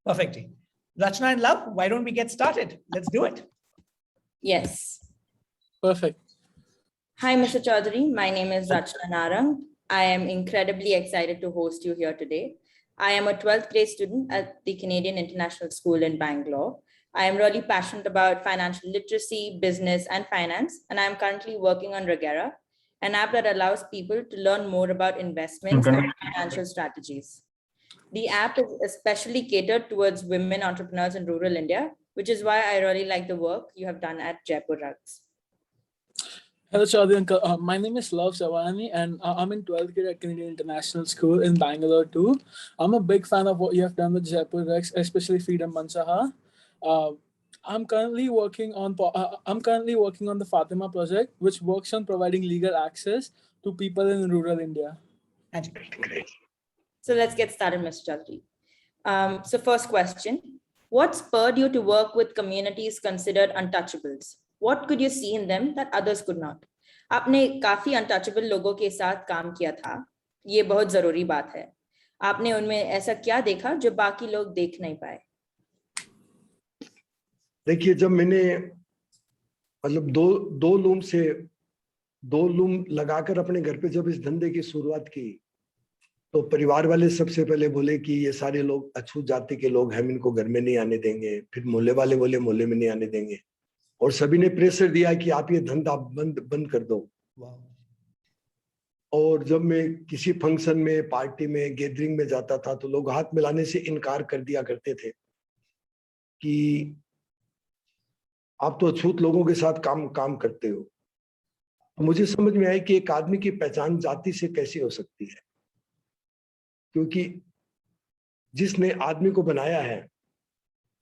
Perfectly. Rachna and Love, why don't we get started? Let's do it. Yes. Perfect. Hi, Mr. Chaudhary. My name is Rachna Narang. I am incredibly excited to host you here today. I am a 12th grade student at the Canadian International School in Bangalore. I am really passionate about financial literacy, business, and finance, and I am currently working on Regera, an app that allows people to learn more about investments and financial strategies. The app is especially catered towards women entrepreneurs in rural India, which is why I really like the work you have done at Jaipur Rugs. Hello, Chaudhary uncle. My name is Love Savani, and I'm in 12th grade at Canadian International School in Bangalore too. I'm a big fan of what you have done with Jaipur Rex, especially Freedom Mansaha. I'm currently working on the Fatima project, which works on providing legal access to people in rural India. Great. So let's get started, Mr. Chaudhary. So first question, what spurred you to work with communities considered untouchables? What could you see in them that others could not? आपने काफी untouchable लोगों के साथ काम किया था, ये बहुत जरूरी बात है. आपने उनमें ऐसा क्या देखा जो बाकी लोग देख नहीं पाए? देखिए, जब मैंने मतलब दो लूम लगाकर अपने घर पे जब इस धंधे की शुरुआत की, तो परिवार वाले सबसे पहले बोले कि ये सारे लोग अछूत जाति के लोग हैं, इनको घर में नहीं आने देंगे. फिर मोहल्ले वाले बोले मोहल्ले में नहीं आने देंगे, और सभी ने प्रेशर दिया कि आप ये धंधा बंद कर दो. और जब मैं किसी फंक्शन में, पार्टी में, गैदरिंग में जाता था, तो लोग हाथ मिलाने से इनकार कर दिया करते थे कि आप तो अछूत लोगों के साथ काम करते हो. मुझे समझ में आया कि एक आदमी की पहचान जाति से कैसे हो सकती है, क्योंकि जिसने आदमी को बनाया है,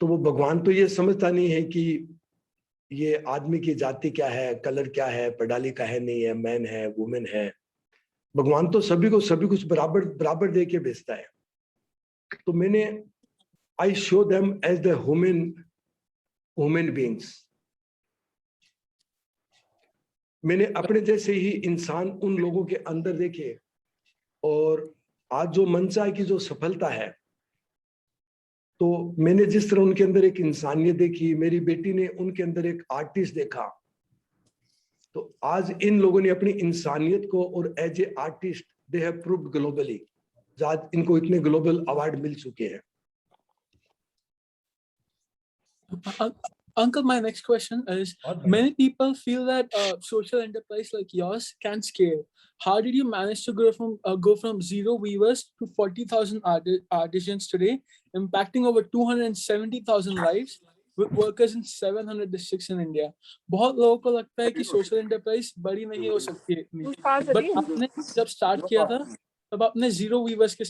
तो वो भगवान तो ये समझता नहीं है कि ये आदमी की जाति क्या है, कलर क्या है, पढ़ा लिखा है नहीं है, मैन है, वुमेन है. भगवान तो सभी कुछ बराबर दे के भेजता है. तो मैंने I show them as the human beings. मैंने अपने जैसे ही इंसान उन लोगों के अंदर देखे, और आज जो मंचा की जो सफलता है, तो मैंने जिस तरह उनके अंदर एक इंसानियत देखी, मेरी बेटी ने उनके अंदर एक आर्टिस्ट देखा, तो आज इन लोगों ने अपनी इंसानियत को और as a artist they have proved globally. आज इनको इतने ग्लोबल अवार्ड मिल चुके हैं. Uncle, my next question is, many people feel that social enterprise like yours can scale. How did you manage to go from 0 weavers to 40,000 artisans today, impacting over 270,000 lives with workers in 700 districts in India? बहुत लोगों को लगता है कि social enterprise बड़ी नहीं हो सकती है इतनी, but आपने जब start किया था, तब आपने 0 weavers के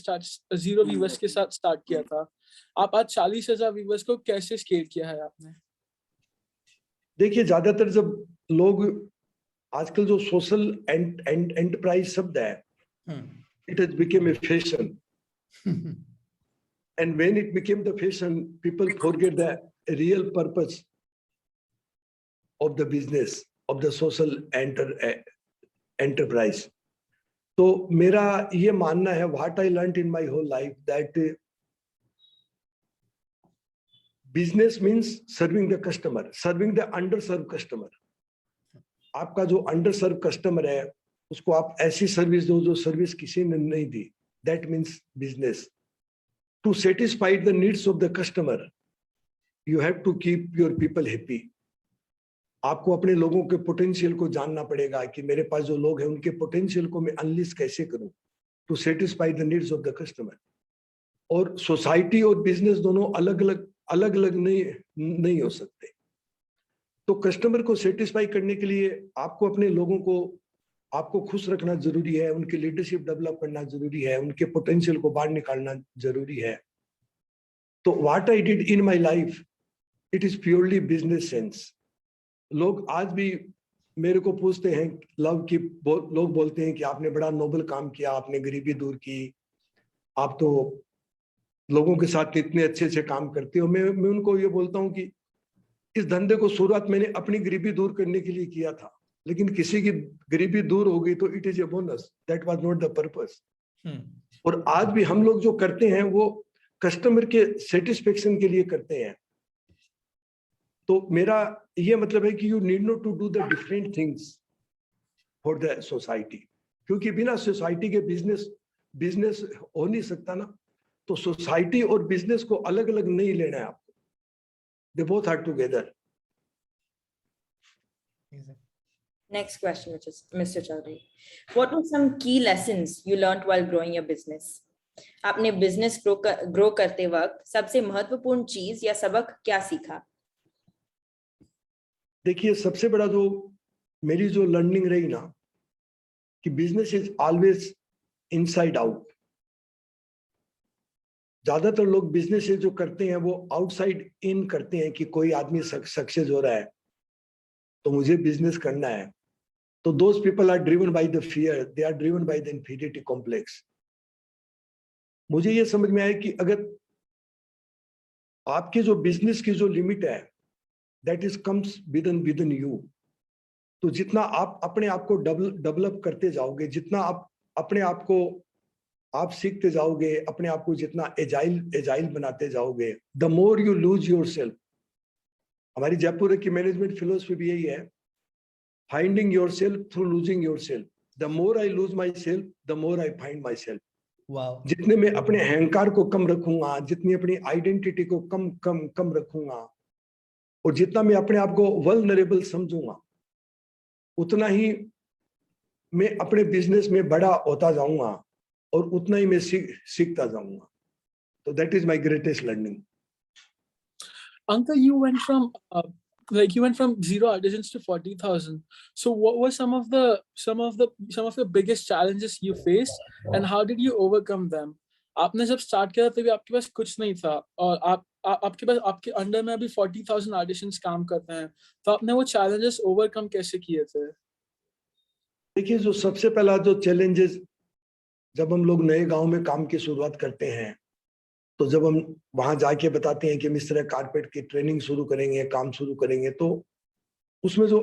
साथ start किया था. आप आज 40,000 weavers को कैसे scale किया है आपने? देखिए, ज्यादातर जब लोग आजकल जो सोशल एंटरप्राइज शब्द है, it has become a fashion, and when it became the fashion, people forget the real purpose of the business of the social enterprise. तो मेरा ये मानना है, what I learned in my whole life, that business means serving the customer, serving the under serve customer. आपका जो under serve customer है, उसको आप ऐसी सर्विस दो जो सर्विस किसी ने नहीं दी. That means business. To satisfy the needs of the customer, you have to keep your people happy. आपको अपने लोगों के पोटेंशियल को जानना पड़ेगा कि मेरे पास जो लोग हैं, उनके पोटेंशियल को मैं अनलिस्ट कैसे करूं, to satisfy the needs of the customer. और सोसाइटी और बिजनेस दोनों अलग अलग नहीं हो सकते. तो कस्टमर को सेटिस्फाई करने के लिए आपको अपने लोगों को आपको खुश रखना जरूरी है, उनकी लीडरशिप डेवलप करना जरूरी है, उनके पोटेंशियल को बाहर निकालना जरूरी है. तो what I did in my life, it is purely business sense. लोग आज भी मेरे को पूछते हैं, लव की लोग बोलते हैं कि आपने बड़ा नोबल काम किया, आपने गरीबी दूर की, आप तो लोगों के साथ इतने अच्छे काम करते हो. मैं उनको ये बोलता हूँ कि इस धंधे को शुरुआत मैंने अपनी गरीबी दूर करने के लिए किया था, लेकिन किसी की गरीबी दूर हो गई तो it is a bonus, that was not the purpose. और आज भी हम लोग जो करते हैं वो कस्टमर के सेटिस्फेक्शन के लिए करते हैं, तो मेरा ये मतलब है कि you need not to do the different things for the society, क्योंकि बिना सोसाइटी के बिजनेस हो नहीं सकता ना। तो सोसाइटी और बिजनेस को अलग अलग नहीं लेना है आपको, they both are together. Next question, which is Mr. Chaudhary. What were some key lessons you learned while growing your business? आपने बिजनेस ग्रो करते वक्त सबसे महत्वपूर्ण चीज या सबक क्या सीखा? देखिए, सबसे बड़ा जो मेरी जो लर्निंग रही ना, कि business is always inside out. ज्यादातर लोग बिजनेस जो करते हैं वो आउटसाइड इन करते हैं, कि कोई आदमी सक्सेस हो रहा है तो मुझे बिजनेस करना है। तो those people are driven by the fear, they are driven by the inferiority complex. मुझे ये समझ में आया कि अगर आपके जो बिजनेस की जो लिमिट है, that is comes with in you. तो जितना आप अपने आप को डेवलप करते जाओगे, जितना आप अपने आप को आप सीखते जाओगे, अपने आप को जितना एजाइल बनाते जाओगे, the more you lose your self. हमारी जयपुर की मैनेजमेंट फिलोसफी भी यही है, finding your self through losing your self. The more I lose my self, the more I find my self. Wow. जितने मैं अपने अहंकार को कम रखूंगा, जितनी अपनी आइडेंटिटी को कम रखूंगा, और जितना मैं अपने आप को वल्नरेबल समझूंगा, उतना ही मैं अपने बिजनेस में बड़ा होता जाऊंगा और उतना ही मैं सीखता जाऊंगा। तो that is my greatest learning. Uncle, you went from 0 auditions to 40,000. So what were some of the biggest challenges you faced, and how did you overcome them? आपने जब स्टार्ट किया तभी आपके पास कुछ नहीं था, और आपके अंडर में अभी 40,000 ऑडिशंस काम करते हैं, तो आपने वो चैलेंजेस ओवरकम कैसे किए थे? देखिए, जो सबसे पहला जो चैलेंजेस, जब हम लोग नए गांव में काम की शुरुआत करते हैं, तो जब हम वहां जाके बताते हैं कि हम इस तरह कारपेट की ट्रेनिंग शुरू करेंगे, काम शुरू करेंगे, तो उसमें जो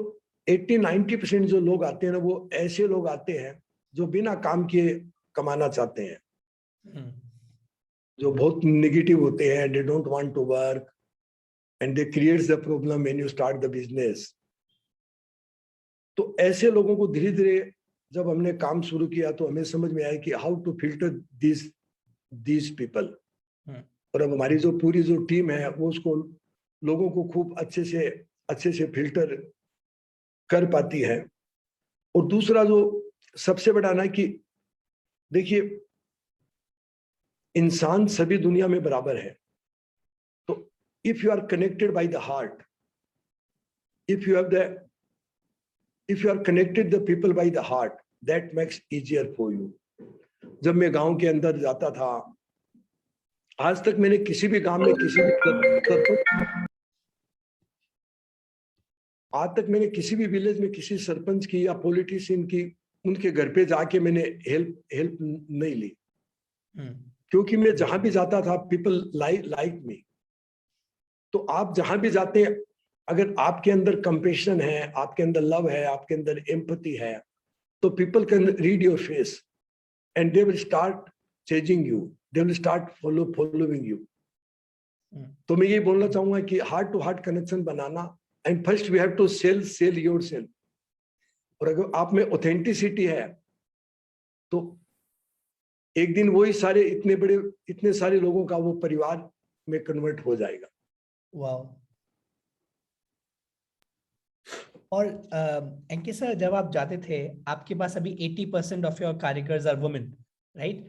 80-90% जो लोग आते हैं ना, वो ऐसे लोग आते हैं जो बिना काम किए कमाना चाहते हैं, जो बहुत नेगेटिव होते हैं, they don't want to work and they creates the problem when you start the business. तो ऐसे लोगों को धीरे धीरे जब हमने काम शुरू किया, तो हमें समझ में आया कि how to filter these people. और अब हमारी जो पूरी जो टीम है, वो उसको लोगों को खूब अच्छे से फिल्टर कर पाती है। और दूसरा जो सबसे बड़ा ना, कि देखिए, इंसान सभी दुनिया में बराबर है। तो if you are connected by the heart, if you are connected the people by the heart, that makes easier for you. जब मैं गांव के अंदर जाता था, आज तक मैंने किसी भी गांव में किसी भी विलेज में किसी सरपंच की या पॉलिटिशियन की, उनके घर पे जाके मैंने हेल्प नहीं ली, क्योंकि मैं जहां भी जाता था, पीपल लाइक मी। तो आप जहां भी जाते हैं, अगर आपके अंदर कंपैशन है, आपके अंदर लव है, आपके अंदर एम्पैथी है, तो people can read your face and they will start chasing you, they will start following you. तो मैं ये बोलना चाहूंगा कि हार्ट टू हार्ट कनेक्शन बनाना, and first we have to sell yourself. और अगर आप में ऑथेंटिसिटी है, तो एक दिन वही सारे इतने सारे लोगों का वो परिवार में कन्वर्ट हो जाएगा। वाओ। और अंकित सर, जब आप जाते थे, आपके पास अभी 80% ऑफ योर कार्यकर्स आर वुमेन, राइट?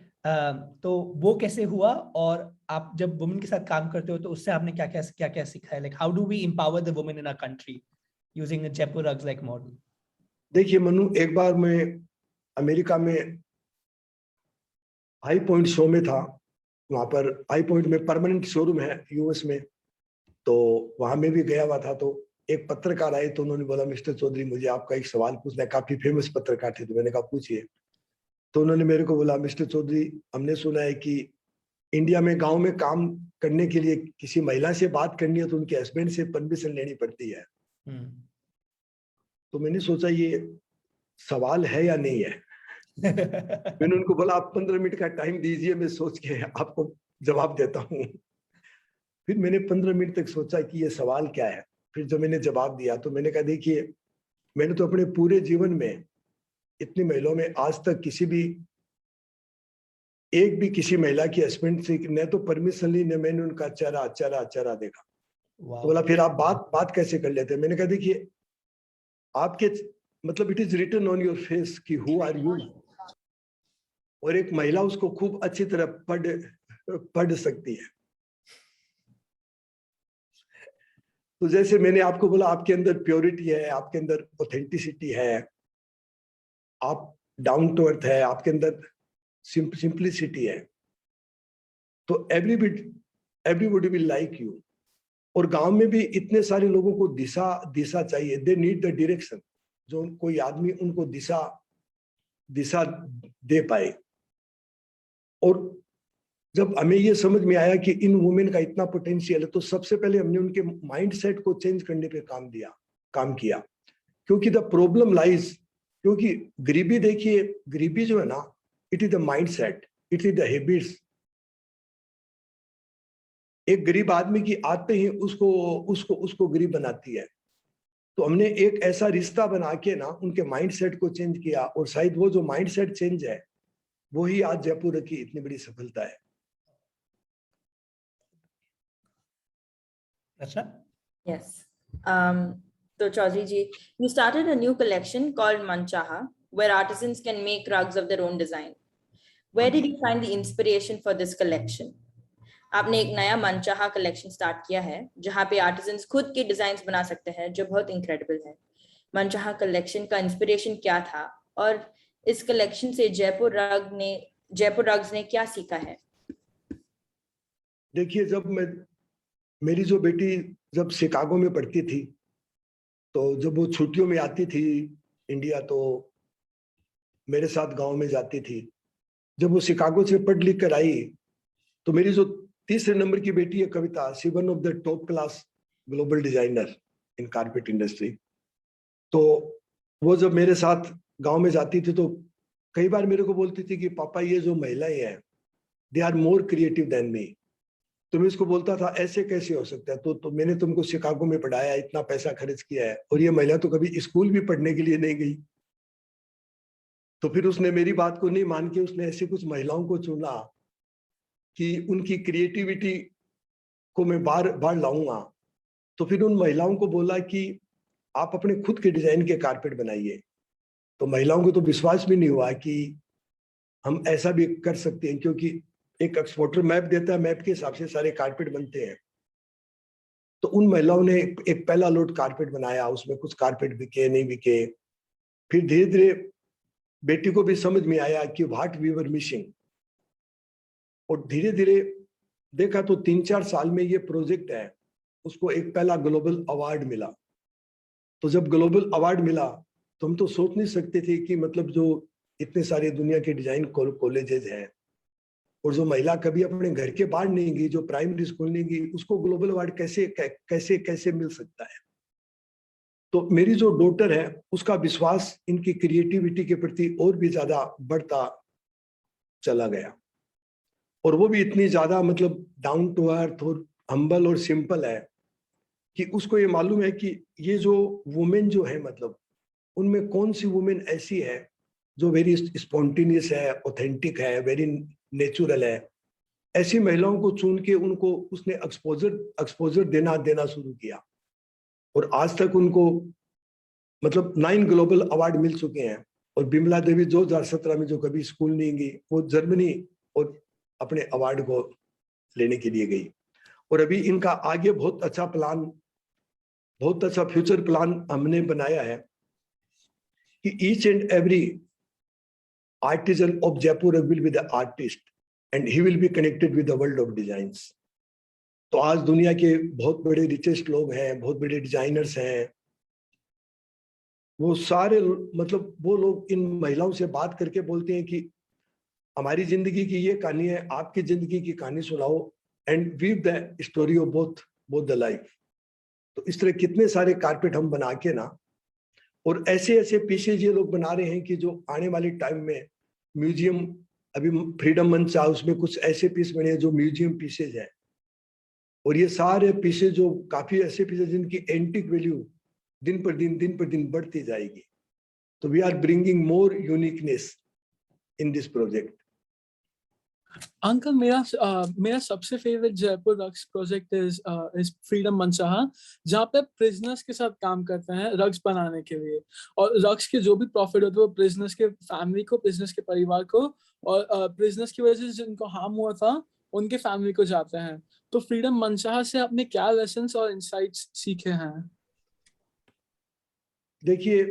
तो वो कैसे हुआ, और आप जब वुमेन के साथ काम करते हो तो उससे आपने क्या क्या सीखा है? Like how do we empower the women in our country using a Jaipur rugs like model? देखिए मनु, एक बार मैं अमेरिका में हाई पॉइंट शो में था। वहां पर हाई पॉइंट में परमानेंट शोरूम है यूएस में, तो वहां में भी गया हुआ था। तो एक पत्रकार आए, तो उन्होंने बोला, मिस्टर चौधरी, मुझे आपका एक सवाल पूछना है। काफी फेमस पत्रकार थे, तो मैंने कहा पूछिए। तो उन्होंने मेरे को बोला, मिस्टर चौधरी, हमने सुना है कि इंडिया में गांव में काम करने के लिए किसी महिला से बात करनी है तो उनके हस्बैंड से परमिशन लेनी पड़ती है। तो मैंने सोचा ये सवाल है या नहीं है। मैंने उनको बोला, आप 15 मिनट का टाइम दीजिए, मैं सोच के आपको जवाब देता हूँ। फिर मैंने 15 मिनट तक सोचा कि ये सवाल क्या है। फिर जब मैंने जवाब दिया तो मैंने कहा देखिए, मैंने तो अपने पूरे जीवन में इतनी महिलाओं में आज तक एक भी किसी महिला की हस्बैंड से न तो परमिशन ली, न मैंने उनका चेहरा देखा। तो बोला फिर आप बात कैसे कर लेते हैं? मैंने कहा देखिए, आपके मतलब it is written on your face कि हु आर यू, और एक महिला उसको खूब अच्छी तरह पढ़ सकती है। तो जैसे मैंने आपको बोला, आपके अंदर प्योरिटी है, आपके अंदर ऑथेंटिसिटी है, आप डाउन टू अर्थ है, आपके अंदर सिंपलिसिटी है, तो एवरीबॉडी विल लाइक यू। और गांव में भी इतने सारे लोगों को दिशा चाहिए, दे नीड द डायरेक्शन, जो कोई आदमी उनको दिशा दे पाए। और जब हमें ये समझ में आया कि इन वुमेन का इतना पोटेंशियल है, तो सबसे पहले हमने उनके माइंडसेट को चेंज करने पे काम किया। क्योंकि द प्रॉब्लम लाइज, क्योंकि गरीबी, देखिए गरीबी जो है ना, it is the mindset, it is the habits. एक गरीब आदमी की आदतें ही उसको गरीब बनाती है। तो हमने एक ऐसा रिश्ता बना के ना उनके माइंडसेट को चेंज किया, और शायद वो जो माइंडसेट चेंज है वो ही आज जयपुर की इतनी बड़ी सफलता है। अच्छा, Yes. So Chaudhary ji, you started a new collection called Manchaha, where artisans can make rugs of their own design. Where did you find the inspiration for this collection? आपने एक नया मनचाहा कलेक्शन स्टार्ट किया है जहां पे artisans खुद के डिजाइन्स बना सकते हैं, जो बहुत इनक्रेडिबल है। मनचाहा कलेक्शन का इंस्पिरेशन क्या था, और इस कलेक्शन से जयपुर रग्स ने क्या सीखा है? देखिए, मेरी जो बेटी जब शिकागो में पढ़ती थी, तो जब वो छुट्टियों में आती थी इंडिया, तो मेरे साथ गांव में जाती थी। जब वो शिकागो से पढ़ लिख कर आई, तो मेरी जो तीसरे नंबर की बेटी है Kavita, she one of the top class global designer in carpet industry. तो वो जब मेरे साथ गांव में जाती थी, तो कई बार मेरे को बोलती थी कि पापा, ये जो महिलाएं हैं, they are more creative than me. तो मैं इसको बोलता था ऐसे कैसे हो सकता है, तो मैंने तुमको शिकागो में पढ़ाया, इतना पैसा खर्च किया है, और ये महिला तो कभी स्कूल भी पढ़ने के लिए नहीं गई। तो फिर उसने मेरी बात को नहीं मान के उसने ऐसे कुछ महिलाओं को चुना कि उनकी क्रिएटिविटी को मैं बार लाऊंगा। तो फिर उन महिलाओं को बोला कि आप अपने खुद के डिजाइन के कारपेट बनाइए। तो महिलाओं को तो विश्वास भी नहीं हुआ कि हम ऐसा भी कर सकते हैं, क्योंकि एक एक्सपोर्टर मैप देता है, मैप के हिसाब से सारे कारपेट बनते हैं। तो उन महिलाओं ने एक पहला लोड कारपेट बनाया, उसमें कुछ कारपेट बिके नहीं बिके। फिर धीरे धीरे बेटी को भी समझ में आया कि व्हाट वी वर मिसिंग, और धीरे धीरे देखा तो 3-4 साल में ये प्रोजेक्ट है, उसको एक पहला ग्लोबल अवार्ड मिला। तो जब ग्लोबल अवार्ड मिला तो हम तो सोच नहीं सकते थे कि मतलब जो इतने सारे दुनिया के डिजाइन कॉलेजेस हैं, और जो महिला कभी अपने घर के बाहर नहीं गई, जो प्राइमरी स्कूल नहीं गई, उसको ग्लोबल अवार्ड कैसे मिल सकता है। तो मेरी जो डॉटर है, उसका विश्वास इनकी क्रिएटिविटी के प्रति और भी ज्यादा बढ़ता चला गया, और वो भी इतनी ज्यादा मतलब डाउन टू अर्थ और हम्बल और सिंपल है कि उसको ये मालूम है कि ये जो वुमेन जो है, मतलब उनमें कौन सी वुमेन ऐसी है जो वेरी स्पॉन्टेनियस है, ऑथेंटिक है, वेरी नेचुरल है। ऐसी महिलाओं को चुन के उनको उसने एक्सपोजर देना शुरू किया, और आज तक उनको मतलब 9 ग्लोबल अवार्ड मिल चुके हैं। और बिमला देवी 2017 में जो कभी स्कूल नहीं गई, वो जर्मनी और अपने अवार्ड को लेने के लिए गई। और अभी इनका आगे बहुत अच्छा फ्यूचर प्लान हमने बनाया है कि each and every artisan of Jaipur will be the artist and he will be connected with the world of designs. तो आज दुनिया के बहुत बड़े रिचेस्ट लोग हैं, बहुत बड़े डिजाइनर्स हैं, वो सारे मतलब वो लोग इन महिलाओं से बात करके बोलते हैं कि हमारी जिंदगी की ये कहानी है, आपकी जिंदगी की कहानी सुनाओ, and weave the story of both the life. तो इस तरह कितने सारे कारपेट हम बना के ना, और ऐसे पीसेज ये लोग बना रहे हैं कि जो आने वाले टाइम में म्यूजियम अभी फ्रीडम मंच है, उसमें कुछ ऐसे पीस बने हैं जो म्यूजियम पीसेज हैं, और ये सारे पीसेज जो काफी ऐसे पीसेज जिनकी एंटिक वैल्यू दिन पर दिन बढ़ती जाएगी. तो we are bringing more uniqueness in this project. Uncle, मेरा सबसे favourite Jaipur rugs project is freedom Manchaha, जहाँ पे प्रिजनर्स के साथ काम करते हैं रग्स बनाने के लिए, और रग्स के जो भी प्रॉफिट होते हैं वो प्रिजनर्स के फैमिली को, प्रिजनर्स के परिवार को, और प्रिजनर्स की वजह से जिनको हार्म हुआ था उनके फैमिली को जाते हैं. तो फ्रीडम मंचाहा से आपने क्या लेसन्स और इंसाइट्स सीखे हैं? देखिए,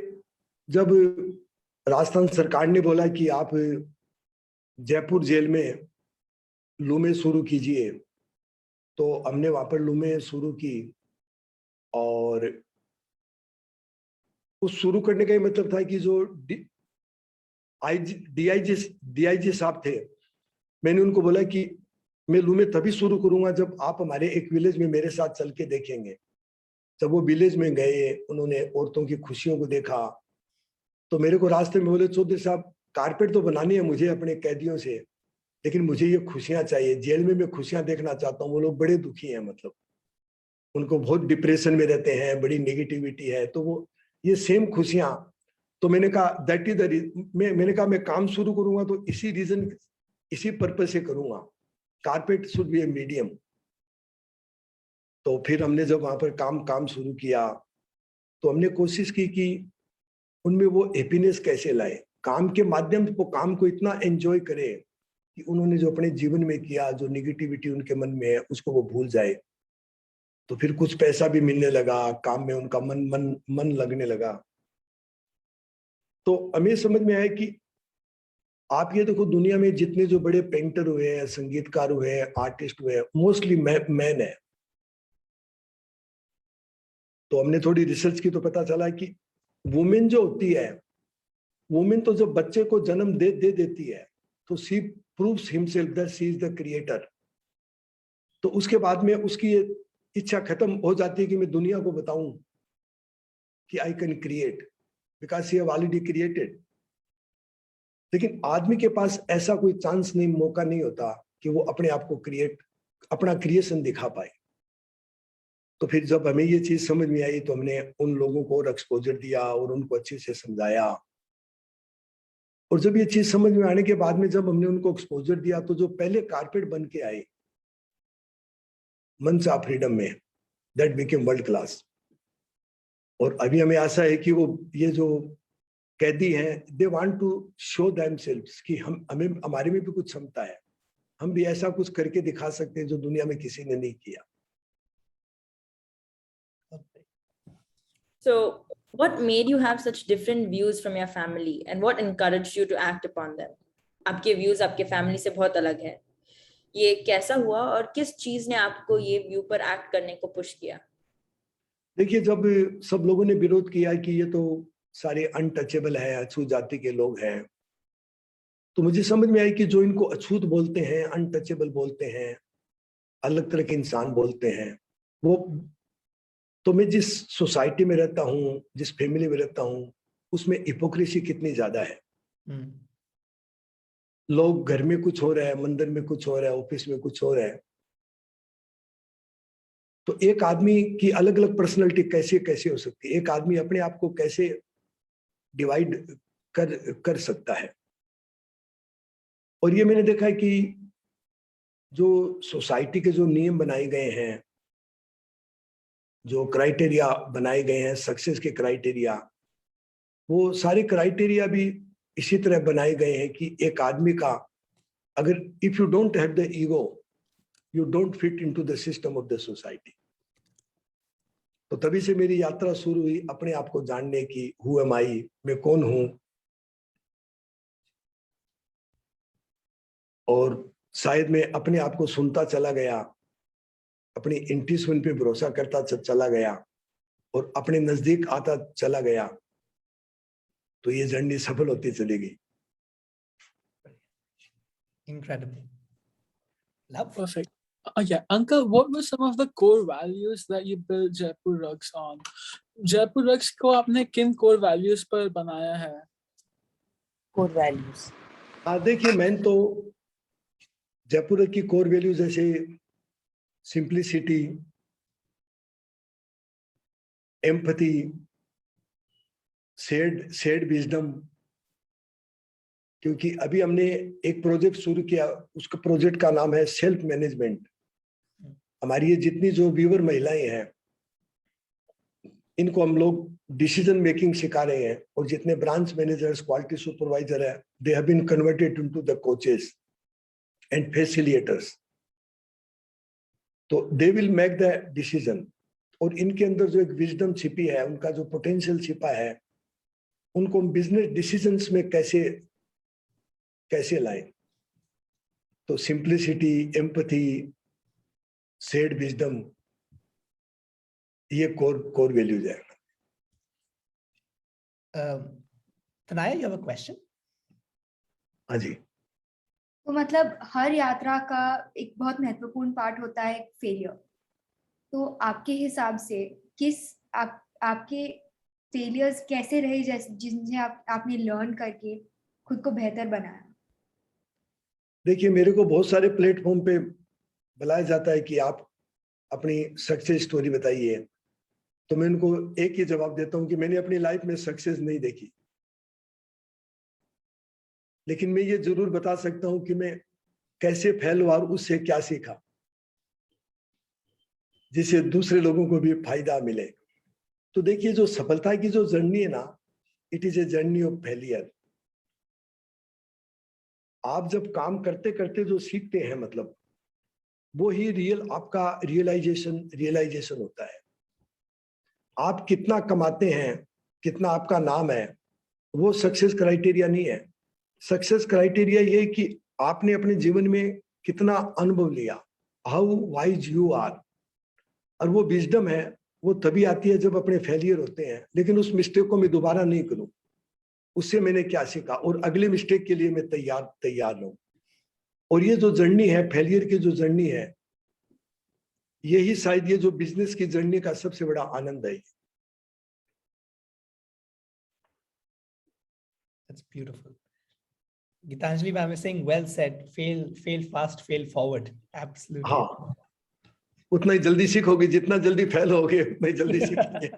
जब राजस्थान सरकार ने बोला कि आप जयपुर जेल में लूमें शुरू कीजिए, तो हमने वहां पर लूमें शुरू की. और उस शुरू करने का ही मतलब था कि जो डीआईजी साहब थे, मैंने उनको बोला कि मैं लूमें तभी शुरू करूंगा जब आप हमारे एक विलेज में मेरे साथ चल के देखेंगे. जब वो विलेज में गए, उन्होंने औरतों की खुशियों को देखा, तो मेरे को रास्ते में बोले, चौधरी साहब कारपेट तो बनानी है मुझे अपने कैदियों से, लेकिन मुझे ये खुशियां चाहिए. जेल में मैं खुशियां देखना चाहता हूँ. वो लोग बड़े दुखी हैं, मतलब उनको बहुत डिप्रेशन में रहते हैं, बड़ी नेगेटिविटी है, तो वो ये सेम खुशियां. तो मैंने कहा दैट इज द, मैंने कहा मैं काम शुरू करूंगा तो इसी रीजन, इसी पर्पज से करूंगा. Carpet should be a medium. तो फिर हमने जब वहां पर काम शुरू किया, तो हमने कोशिश की कि उनमें वो हैप्पीनेस कैसे लाए, काम के माध्यम से वो काम को इतना एंजॉय करे कि उन्होंने जो अपने जीवन में किया, जो नेगेटिविटी उनके मन में है, उसको वो भूल जाए. तो फिर कुछ पैसा भी मिलने लगा, काम में उनका मन लगने लगा. तो हमें समझ में आया कि आप ये देखो, दुनिया में जितने जो बड़े पेंटर हुए हैं, संगीतकार हुए हैं, आर्टिस्ट हुए हैं, मोस्टली मैन है. तो हमने थोड़ी रिसर्च की तो पता चला कि वुमेन जो होती है, वुमेन तो जब बच्चे को जन्म दे देती है, तो she proves himself that she is the creator. तो उसके बाद में उसकी ये इच्छा खत्म हो जाती है कि मैं दुनिया को बताऊं कि I can create, because she have already created. लेकिन आदमी के पास ऐसा कोई चांस नहीं, मौका नहीं होता कि वो अपने आप को अपना क्रिएशन दिखा पाए. तो फिर जब हमें ये चीज समझ में आई, तो हमने उन लोगों को और एक्सपोजर दिया और उनको अच्छे से समझाया. और जब ये चीज समझ में आने के बाद में जब हमने उनको एक्सपोजर दिया, तो जो पहले कारपेट बन के आए मंच ऑफ फ्रीडम में, दैट बिकेम वर्ल्ड क्लास. और अभी हमें आशा है कि वो ये जो कैदी हैं, they want to show themselves कि हमें हमारे में भी कुछ क्षमता है, हम भी ऐसा कुछ करके दिखा सकते हैं जो दुनिया में किसी ने नहीं किया. So, what made you have such different views from your family and what encouraged you to act upon them? आपके views आपके family से बहुत अलग है. ये कैसा हुआ और किस चीज ने आपको ये व्यू पर एक्ट करने को पुश किया? देखिए, जब सब लोगों ने विरोध किया कि ये तो सारे अनटचेबल है, अछूत जाति के लोग हैं, तो मुझे समझ में आई कि जो इनको अछूत बोलते हैं, अनटचेबल बोलते हैं, अलग तरह के इंसान बोलते हैं, वो तो मैं जिस सोसाइटी में रहता हूँ, जिस फैमिली में रहता हूँ, उसमें हिपोक्रेसी कितनी ज्यादा है. लोग घर में कुछ हो रहा है, मंदिर में कुछ हो रहा है, ऑफिस में कुछ हो रहा है. तो एक आदमी की अलग अलग पर्सनैलिटी कैसे कैसे हो सकती है, एक आदमी अपने आप को कैसे डिवाइड कर सकता है. और ये मैंने देखा है कि जो सोसाइटी के जो नियम बनाए गए हैं, जो क्राइटेरिया बनाए गए हैं, सक्सेस के क्राइटेरिया, वो सारे क्राइटेरिया भी इसी तरह बनाए गए हैं कि एक आदमी का, अगर if you don't have the ego, you don't fit into the system of the society. तो तभी से मेरी यात्रा शुरू हुई अपने आप को जानने की, हु एम आई, मैं कौन हूं. और शायद मैं अपने आप को सुनता चला गया, अपनी इंट्यूशन पे भरोसा करता चला गया और अपने नजदीक आता चला गया, तो ये जर्नी सफल होती चली गई. Incredible. Love. Perfect. Yeah, Uncle, what were some of the core values that you built Jaipur Rugs on? Jaipur Rugs को आपने किन core values पर बनाया है? Core values. देखिए मैंने तो जयपुर की कोर वैल्यूज जैसे सिंप्लिसिटी, एम्पैथी, शेयर्ड विजडम, क्योंकि अभी हमने एक प्रोजेक्ट शुरू किया, उसका प्रोजेक्ट का नाम है सेल्फ मैनेजमेंट। हमारी ये जितनी जो व्यूअर महिलाएं हैं, इनको हम लोग डिसीजन मेकिंग सिखा रहे हैं, और जितने ब्रांच मैनेजर्स, क्वालिटी सुपरवाइजर है, they have been converted into the coaches and facilitators. तो they will make the decision, और इनके अंदर जो एक विजडम छिपी है, उनका जो पोटेंशियल छिपा है, उनको हम बिजनेस डिसीजंस में कैसे लाएं। तो सिंप्लिसिटी, एम्पैथी, शेयर्ड विजडम, ये कोर वैल्यूज है। Tanaya, you have a question? हाँ जी। तो मतलब हर यात्रा का एक बहुत महत्वपूर्ण पार्ट होता है फेलियर। तो आपके हिसाब से आपके फेलियर्स कैसे रहे जिनसे आपने लर्न करके खुद को बेहतर बनाया? देखिए, मेरे को बहुत सारे प्लेटफॉर्म पे बुलाया जाता है कि आप अपनी सक्सेस स्टोरी बताइए, तो मैं उनको एक ही जवाब देता हूं कि मैंने अपनी लाइफ में सक्सेस नहीं देखी, लेकिन मैं ये जरूर बता सकता हूं कि मैं कैसे फेल हुआ और उससे क्या सीखा, जिससे दूसरे लोगों को भी फायदा मिले। तो देखिए, जो सफलता की जो जर्नी है ना, it is a journey of failure. आप जब काम करते करते जो सीखते हैं, मतलब वो ही आपका रियलाइजेशन होता है। आप कितना कमाते हैं, कितना आपका नाम है, वो सक्सेस क्राइटेरिया नहीं है। सक्सेस क्राइटेरिया ये कि आपने अपने जीवन में कितना अनुभव लिया, हाउ वाइज यू आर। और वो विजडम है, वो तभी आती है जब अपने फेलियर होते हैं, लेकिन उस मिस्टेक को मैं दोबारा नहीं करूं, उससे मैंने क्या सीखा, और अगले मिस्टेक के लिए मैं तैयार हूं। और ये जो जर्नी है, फेलियर की जो जर्नी है, यही शायद ये जो बिजनेस की जर्नी का सबसे बड़ा आनंद है। That's beautiful. Gitanjali ma'am is saying, well said, fail fast, fail forward. Absolutely. हाँ, उतना ही जल्दी सीखोगे जितना जल्दी फेल होगे, उतना ही जल्दी सीखेंगे।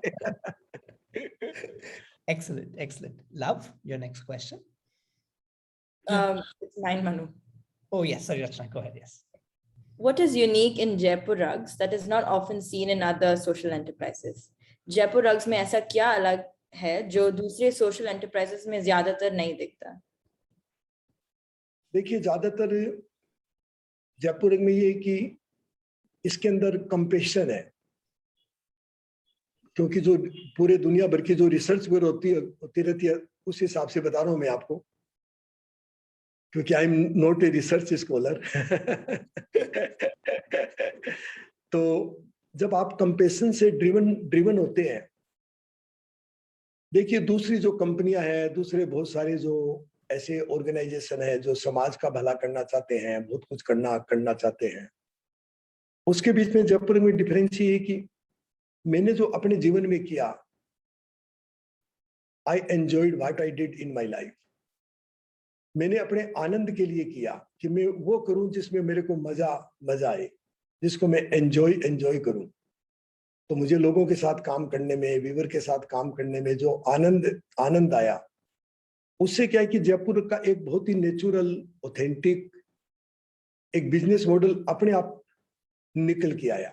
Excellent. Love, your next question. It's mine, Manu. Oh yes, sorry, Rachna, go ahead. Yes. What is unique in Jaipur Rugs that is not often seen in other social enterprises? Jaipur Rugs में ऐसा क्या अलग है जो दूसरे social enterprises में ज्यादातर नहीं दिखता? देखिए, ज्यादातर जयपुर में ये कि इसके अंदर कंपटीशन है, क्योंकि जो पूरे दुनिया भर की जो रिसर्च होती रहती है, उस हिसाब से बता रहा हूं मैं आपको, क्योंकि I am not a research scholar. तो जब आप कंपटीशन से ड्रिवन होते हैं, देखिए दूसरी जो कंपनियां हैं, दूसरे बहुत सारे जो ऐसे ऑर्गेनाइजेशन है जो समाज का भला करना चाहते हैं, बहुत कुछ करना चाहते हैं, उसके बीच में जयपुर में डिफरेंस ये है कि मैंने जो अपने जीवन में किया, I enjoyed what I did in my life. मैंने अपने आनंद के लिए किया कि मैं वो करूं जिसमें मेरे को मजा आए, जिसको मैं एंजॉय करूं। तो मुझे लोगों के साथ काम करने में, व्यूअर के साथ काम करने में जो आनंद आया, उससे क्या है कि जयपुर का एक बहुत ही नेचुरल, ऑथेंटिक एक बिजनेस मॉडल अपने आप निकल के आया।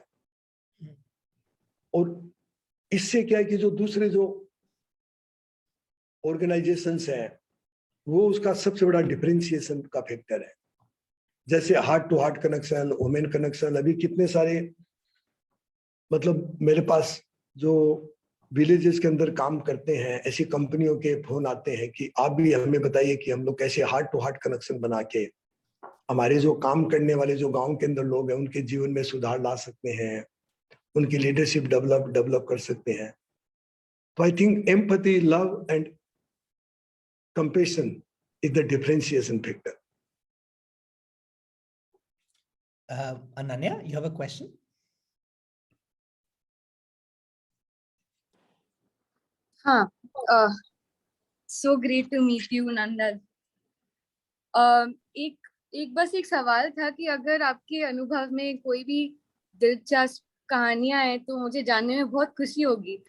और इससे क्या है कि जो दूसरे जो ऑर्गेनाइजेशंस हैं, वो उसका सबसे बड़ा डिफरेंशिएशन का फैक्टर है। जैसे heart to heart connection, women connection, अभी कितने सारे, मतलब मेरे पास जो विलेजेस के अंदर काम करते हैं, ऐसी कंपनियों के फोन आते हैं कि आप भी हमें बताइए कि हम लोग कैसे हार्ट टू हार्ट कनेक्शन बना के हमारे जो काम करने वाले जो गांव के अंदर लोग हैं, उनके जीवन में सुधार ला सकते हैं, उनकी लीडरशिप डेवलप कर सकते हैं। तो I think empathy, love and compassion is the differentiation factor. Ananya, you have a question? So great to meet you, Nandan. एक बस एक सवाल था कि अगर आपके अनुभव में कोई भी दिलचस्प कहानियां हैं तो मुझे जानने में बहुत खुशी होगी।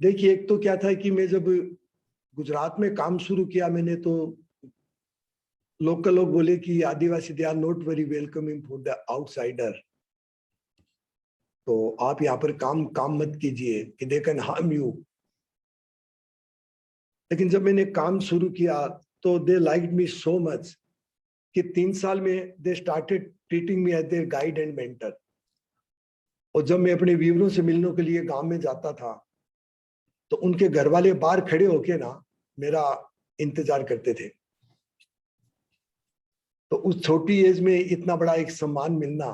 देखिए, एक तो क्या था कि मैं जब गुजरात में काम शुरू किया मैंने, तो लोकल लोग बोले कि adivasi they are not very welcoming for the outsider, तो आप यहाँ पर काम मत कीजिए कि दे कैन हार्म यू। लेकिन जब मैंने काम शुरू किया तो दे लाइक्ड मी सो मच कि 3 साल में they started treating me as their guide and mentor. और जब मैं अपने व्यूअरों से मिलने के लिए गांव में जाता था तो उनके घर वाले बाहर खड़े होके ना मेरा इंतजार करते थे। तो उस छोटी एज में इतना बड़ा एक सम्मान मिलना,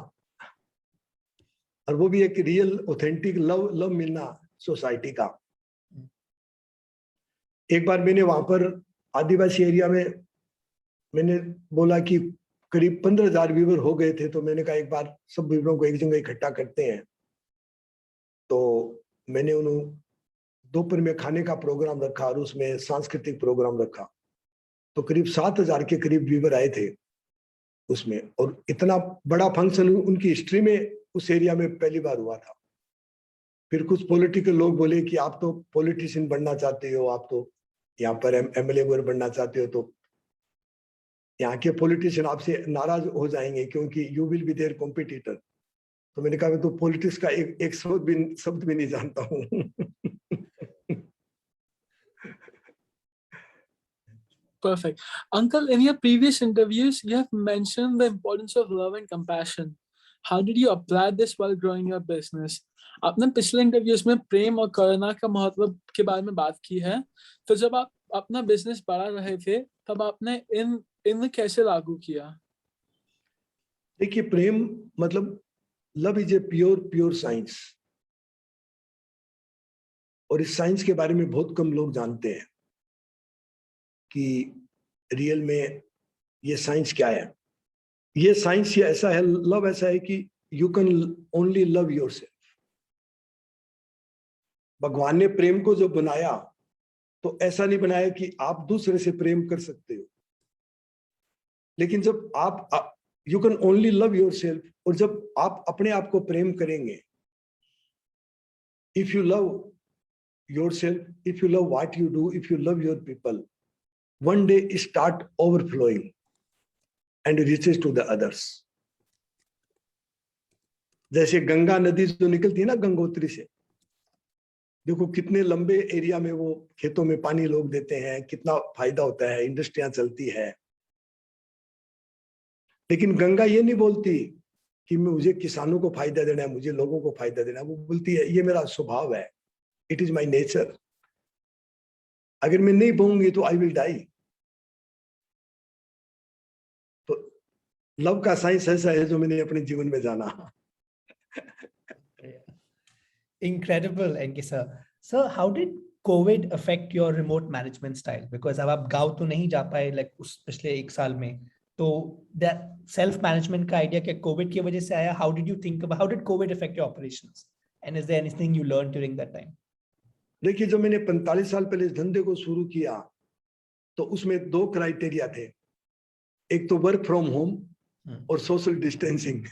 और वो भी एक रियल ऑथेंटिक लव मिलना सोसाइटी का। एक बार मैंने वहां पर आदिवासी एरिया में मैंने बोला कि करीब 15,000 व्यूवर हो गए थे, तो मैंने कहा एक बार सब व्यूवरों को एक जगह इकट्ठा करते हैं। तो मैंने उन्होंने दोपहर में खाने का प्रोग्राम रखा और उसमें सांस्कृतिक प्रोग्राम रखा। तो करीब 7,000 के करीब व्यूवर आए थे उसमें, और इतना बड़ा फंक्शन उनकी हिस्ट्री में उस एरिया में पहली बार हुआ था। फिर कुछ पॉलिटिकल लोग बोले कि आप तो पॉलिटिशियन बनना चाहते हो, आप तो यहाँ पर एमएलए बनना चाहते हो, तो यहाँ के पॉलिटिशियन आपसे नाराज हो जाएंगे क्योंकि you will be their competitor. तो मैंने कहा मैं तो पॉलिटिक्स का एक शब्द भी नहीं जानता हूँ। Perfect. Uncle, in your previous interviews, you have mentioned the importance of love and compassion. How did you apply this while growing your business? आपने पिछले इंटरव्यूज में प्रेम और करुणा का महत्व के बारे में बात की है, तो जब आप अपना बिजनेस बढ़ा रहे थे तब आपने इन कैसे लागू किया? देखिए, प्रेम मतलब love is a pure science, और इस साइंस के बारे में बहुत कम लोग जानते हैं कि रियल में ये साइंस क्या है। ये साइंस ये ऐसा है, लव ऐसा है कि you can only love yourself. भगवान ने प्रेम को जो बनाया तो ऐसा नहीं बनाया कि आप दूसरे से प्रेम कर सकते हो, लेकिन जब आप you can only love yourself, और जब आप अपने आप को प्रेम करेंगे, if you love yourself, if you love what you do, if you love your people, one day start overflowing and reaches to the others. जैसे गंगा नदी जो निकलती है ना गंगोत्री से, देखो कितने लंबे एरिया में वो खेतों में पानी लोग देते हैं, कितना फायदा होता है, इंडस्ट्रियां चलती है। लेकिन गंगा ये नहीं बोलती कि मुझे किसानों को फायदा देना है, मुझे लोगों को फायदा देना है। वो बोलती है ये मेरा स्वभाव है, इट इज माई नेचर। अगर मैं नहीं बहूंगी तो आई विल डाई। तो लव का साइंस ऐसा है जो मैंने अपने जीवन में जाना। Incredible, Enki sir. Sir, how did COVID affect your remote management style? Because अब आप गाँव तो नहीं जा पाए like उस पिछले 1 साल में, तो that self management का idea क्या COVID की वजह से आया? How did you think about, how did COVID affect your operations? And is there anything you learned during that time? देखिए, जब मैंने 45 साल पहले इस धंधे को शुरू किया तो उसमें 2 क्राइटेरिया थे, एक तो वर्क फ्रॉम होम और सोशल डिस्टेंसिंग।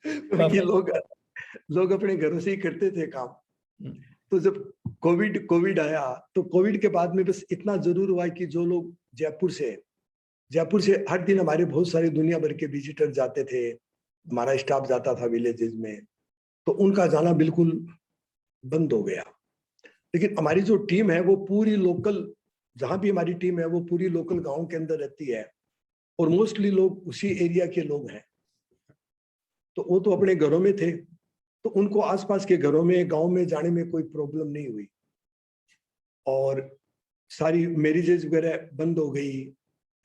क्योंकि लोग अपने घरों से ही करते थे काम। तो जब कोविड आया तो कोविड के बाद में बस इतना जरूर हुआ कि जो लोग जयपुर से हर दिन हमारे बहुत सारे दुनिया भर के विजिटर जाते थे, हमारा स्टाफ जाता था विलेजेस में, तो उनका जाना बिल्कुल बंद हो गया। लेकिन हमारी जो टीम है वो पूरी लोकल, जहां भी हमारी टीम है वो पूरी लोकल गांव के अंदर रहती है, और मोस्टली लोग उसी एरिया के लोग हैं। तो वो तो अपने घरों में थे, तो उनको आसपास के घरों में गांव में जाने में कोई प्रॉब्लम नहीं हुई, और सारी मैरिजेज वगैरह बंद हो गई,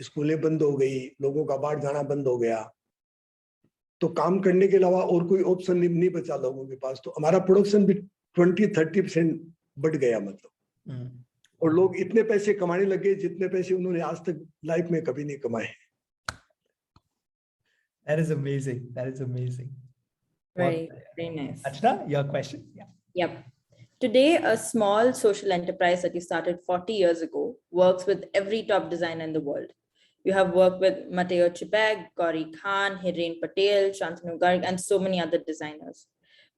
स्कूलें बंद हो गई, लोगों का बाहर जाना बंद हो गया। तो काम करने के अलावा और कोई ऑप्शन नहीं बचा लोगों के पास। तो हमारा प्रोडक्शन भी 20-30% बढ़ गया मतलब, और लोग इतने पैसे कमाने लगे जितने पैसे उन्होंने आज तक लाइफ में कभी नहीं कमाए। That is amazing. That is amazing. Very nice. Achna, your question? Yeah. Yep. Today, a small social enterprise that you started 40 years ago works with every top designer in the world. You have worked with Matteo Chipag, Gauri Khan, Hiren Patel, Shantanu Garg, and so many other designers.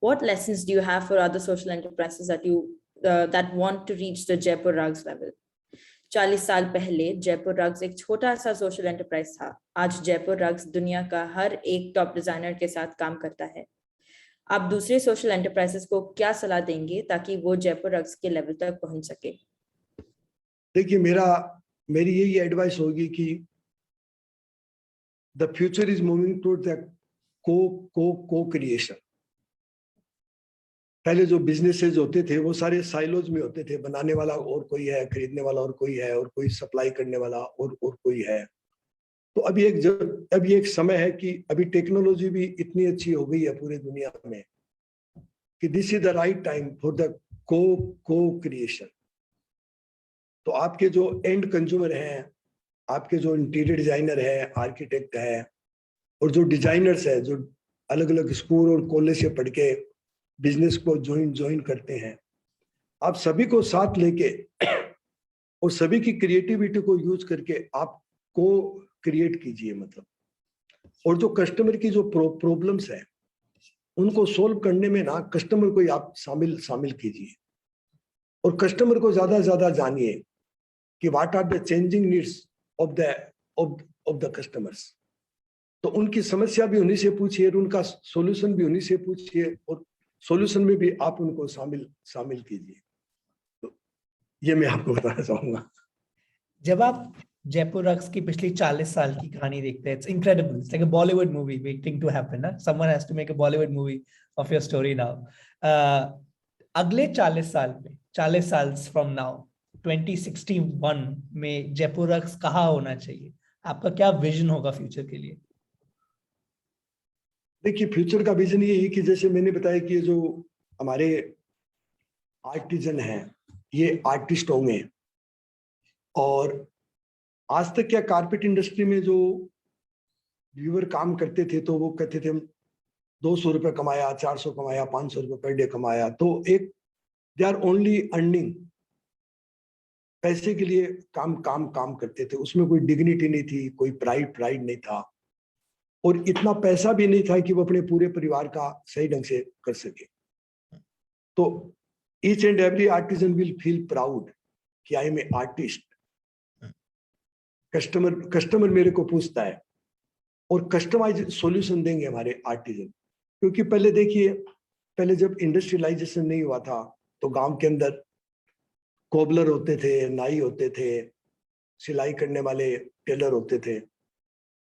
What lessons do you have for other social enterprises that want to reach the Jaipur Rugs level? 40 साल पहले Jaipur rugs एक छोटा सा social enterprise था। आज Jaipur rugs दुनिया का हर एक टॉप डिजाइनर के साथ काम करता है। आप दूसरे सोशल एंटरप्राइजेस को क्या सलाह देंगे ताकि वो जयपुर रग्स के लेवल तक पहुंच सके? देखिए, मेरी यही एडवाइस होगी कि the future is moving toward the को क्रिएशन। पहले जो बिजनेसेस होते थे वो सारे साइलोज में होते थे, बनाने वाला और कोई है, खरीदने वाला और कोई है, और कोई सप्लाई करने वाला और कोई है। तो अभी एक समय है कि अभी टेक्नोलॉजी भी इतनी अच्छी हो गई है पूरी दुनिया में कि this is the right time for the को क्रिएशन। तो आपके जो एंड कंज्यूमर हैं, आपके जो इंटीरियर डिजाइनर है, आर्किटेक्ट है, और जो डिजाइनर्स है जो अलग अलग स्कूल और कॉलेज से पढ़ के बिजनेस को ज्वाइन करते हैं, आप सभी को साथ लेके और सभी की क्रिएटिविटी को यूज करके आप को क्रिएट कीजिए। मतलब, और जो कस्टमर की जो प्रॉब्लम्स है उनको सोल्व करने में ना कस्टमर को आप शामिल कीजिए, और कस्टमर को ज्यादा जानिए कि what are the changing needs of the customers. तो उनकी समस्या भी उन्हीं से पूछिए और उनका सॉल्यूशन भी उन्हीं से पूछिए, और सॉल्यूशन में भी आप उनको शामिल कीजिए। तो ये मैं आपको बताना चाहूंगा। जब आप जयपुर रग्स की पिछली 40 साल की कहानी देखते हैं, it's incredible, it's like a Bollywood movie waiting to happen. Someone has to make a Bollywood movie of your story now. अगले 40 साल में, 40 साल फ्रॉम नाउ, 2061 में जयपुर रग्स कहाँ होना चाहिए? आपका क्या विजन होगा फ्यूचर के लिए? देखिए, फ्यूचर का विजन ये है कि जैसे मैंने बताया कि जो हमारे आर्टिजन हैं ये आर्टिस्ट होंगे, और आज तक क्या कारपेट इंडस्ट्री में जो व्यूअर काम करते थे तो वो कहते थे 200 रुपये कमाया, 400 कमाया, 500 रुपये पर डे कमाया, तो एक दे आर ओनली अर्निंग, पैसे के लिए काम करते थे। उसमें कोई डिग्निटी नहीं थी, कोई प्राइड नहीं था, और इतना पैसा भी नहीं था कि वो अपने पूरे परिवार का सही ढंग से कर सके। तो each and every artisan will feel proud कि I am a artist. Customer मेरे को पूछता है, और कस्टमाइज सॉल्यूशन देंगे हमारे आर्टिजन। क्योंकि पहले देखिए, पहले जब इंडस्ट्रियलाइजेशन नहीं हुआ था तो गांव के अंदर कोबलर होते थे, नाई होते थे, सिलाई करने वाले टेलर होते थे।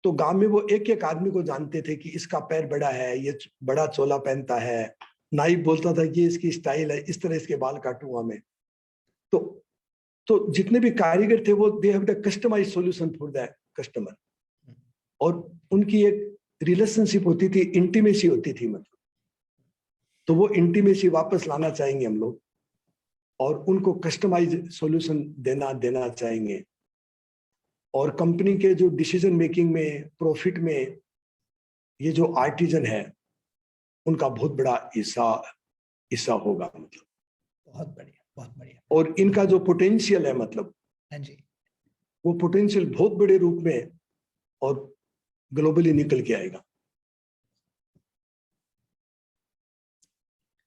तो गांव में वो एक आदमी को जानते थे कि इसका पैर बड़ा है, ये बड़ा चोला पहनता है। नाई बोलता था कि इसकी स्टाइल है, इस तरह इसके बाल काटूंगा मैं। तो जितने भी कारीगर थे वो they have the customised solution for the customer, और उनकी एक रिलेशनशिप होती थी, इंटीमेसी होती थी। मतलब, तो वो इंटीमेसी वापस लाना चाहेंगे हम लोग, और उनको कस्टमाइज सॉल्यूशन देना चाहेंगे। और कंपनी के जो डिसीजन मेकिंग में, प्रॉफिट में, ये जो आर्टिजन है उनका बहुत बड़ा हिस्सा होगा। मतलब बहुत बढ़िया। और इनका जो पोटेंशियल है, मतलब हाँ जी, वो पोटेंशियल बहुत बड़े रूप में और ग्लोबली निकल के आएगा।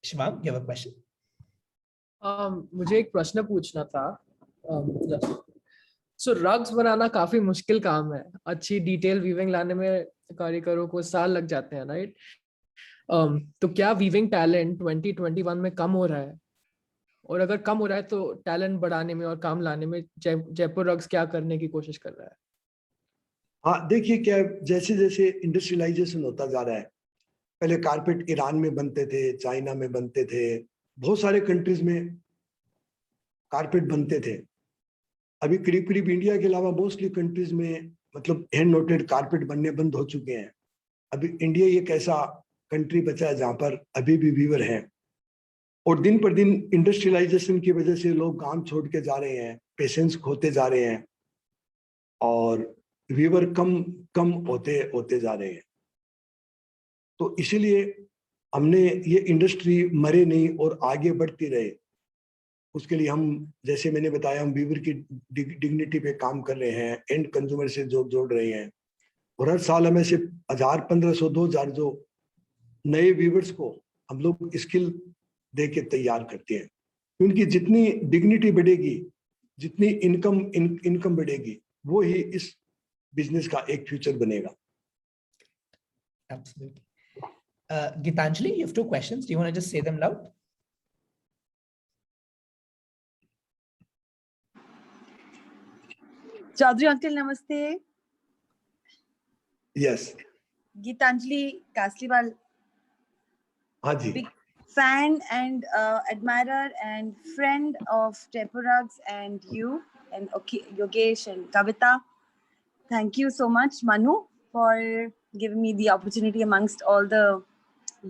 Shivang, you have a question? मुझे एक प्रश्न पूछना था। सो रग्स बनाना काफी मुश्किल काम है। अच्छी डिटेल वीविंग लाने में कारीगरों को साल लग जाते हैं, राइट? तो क्या वीविंग टैलेंट 2021 में कम हो रहा है? और अगर कम हो रहा है तो टैलेंट बढ़ाने में और काम लाने में जयपुर रग्स क्या करने की कोशिश कर रहा है? हाँ, देखिए, क्या जैसे जैसे इंडस्ट्रियलाइजेशन होता जा रहा है, पहले कारपेट ईरान में बनते थे, चाइना में बनते थे, बहुत सारे कंट्रीज में कारपेट बनते थे। अभी करीब इंडिया के अलावा मोस्टली कंट्रीज में मतलब हैंड नोटेड कारपेट बनने बंद हो चुके हैं। अभी इंडिया एक ऐसा कंट्री बचा है जहां पर अभी भी वीवर हैं, और दिन पर दिन इंडस्ट्रियलाइजेशन की वजह से लोग काम छोड़ के जा रहे हैं, पेशेंस खोते जा रहे हैं, और वीवर कम होते जा रहे हैं। तो इसीलिए हमने ये इंडस्ट्री मरे नहीं और आगे बढ़ती रहे, उसके लिए हम, जैसे मैंने बताया, हम वीवर की डिग्निटी पे काम कर रहे हैं, एंड कंज्यूमर से जोड़ रहे हैं, और हर साल हमें से 1000, 1500, 2000 जो नए वीवर्स को हम लोग स्किल दे के तैयार करते हैं। क्योंकि जितनी डिग्निटी बढ़ेगी, जितनी इनकम बढ़ेगी, वो ही इस बिजनेस का एक फ्यूचर बनेगा। Absolutely. Gitanjali, you have 2 questions. Do you want to just say them loud? Chaudhary uncle, namaste. Yes. Gitanjali Kasliwal. हाँ जी. Big fan and admirer and friend of Tempurags and you and Yogesh and Kavita. Thank you so much, Manu, for giving me the opportunity amongst all the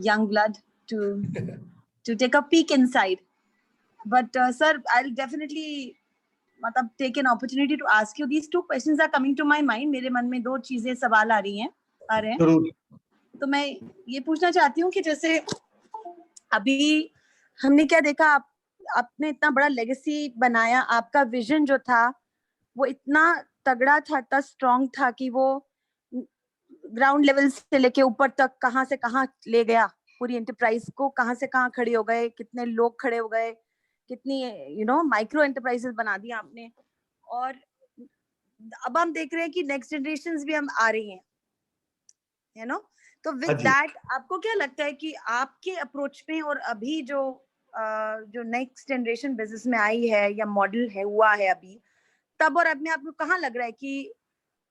young blood to take a peek inside. But sir, I'll definitely take an opportunity to ask you. These 2 questions are coming to my mind. मेरे मन में 2 चीजें सवाल आ रहे हैं. तो मैं ये पूछना चाहती हूँ कि जैसे अभी हमने क्या देखा, आपने इतना बड़ा लेगेसी बनाया, आपका विजन जो था वो इतना तगड़ा था, इतना स्ट्रॉन्ग था कि वो ग्राउंड लेवल से लेके ऊपर तक कहां से कहां ले गया, पूरी एंटरप्राइज को कहां से कहां खड़े हो गए, कितने लोग खड़े हो गए, कितनी माइक्रो एंटरप्राइजेस बना दी आपने। और अब हम देख रहे हैं कि नेक्स्ट जनरेशंस भी हम आ रही हैं, तो विद दैट आपको क्या लगता है कि आपके अप्रोच में और अभी जो नेक्स्ट जनरेशन बिजनेस में आई है या मॉडल है हुआ है अभी, तब और अब में आपको कहाँ लग रहा है कि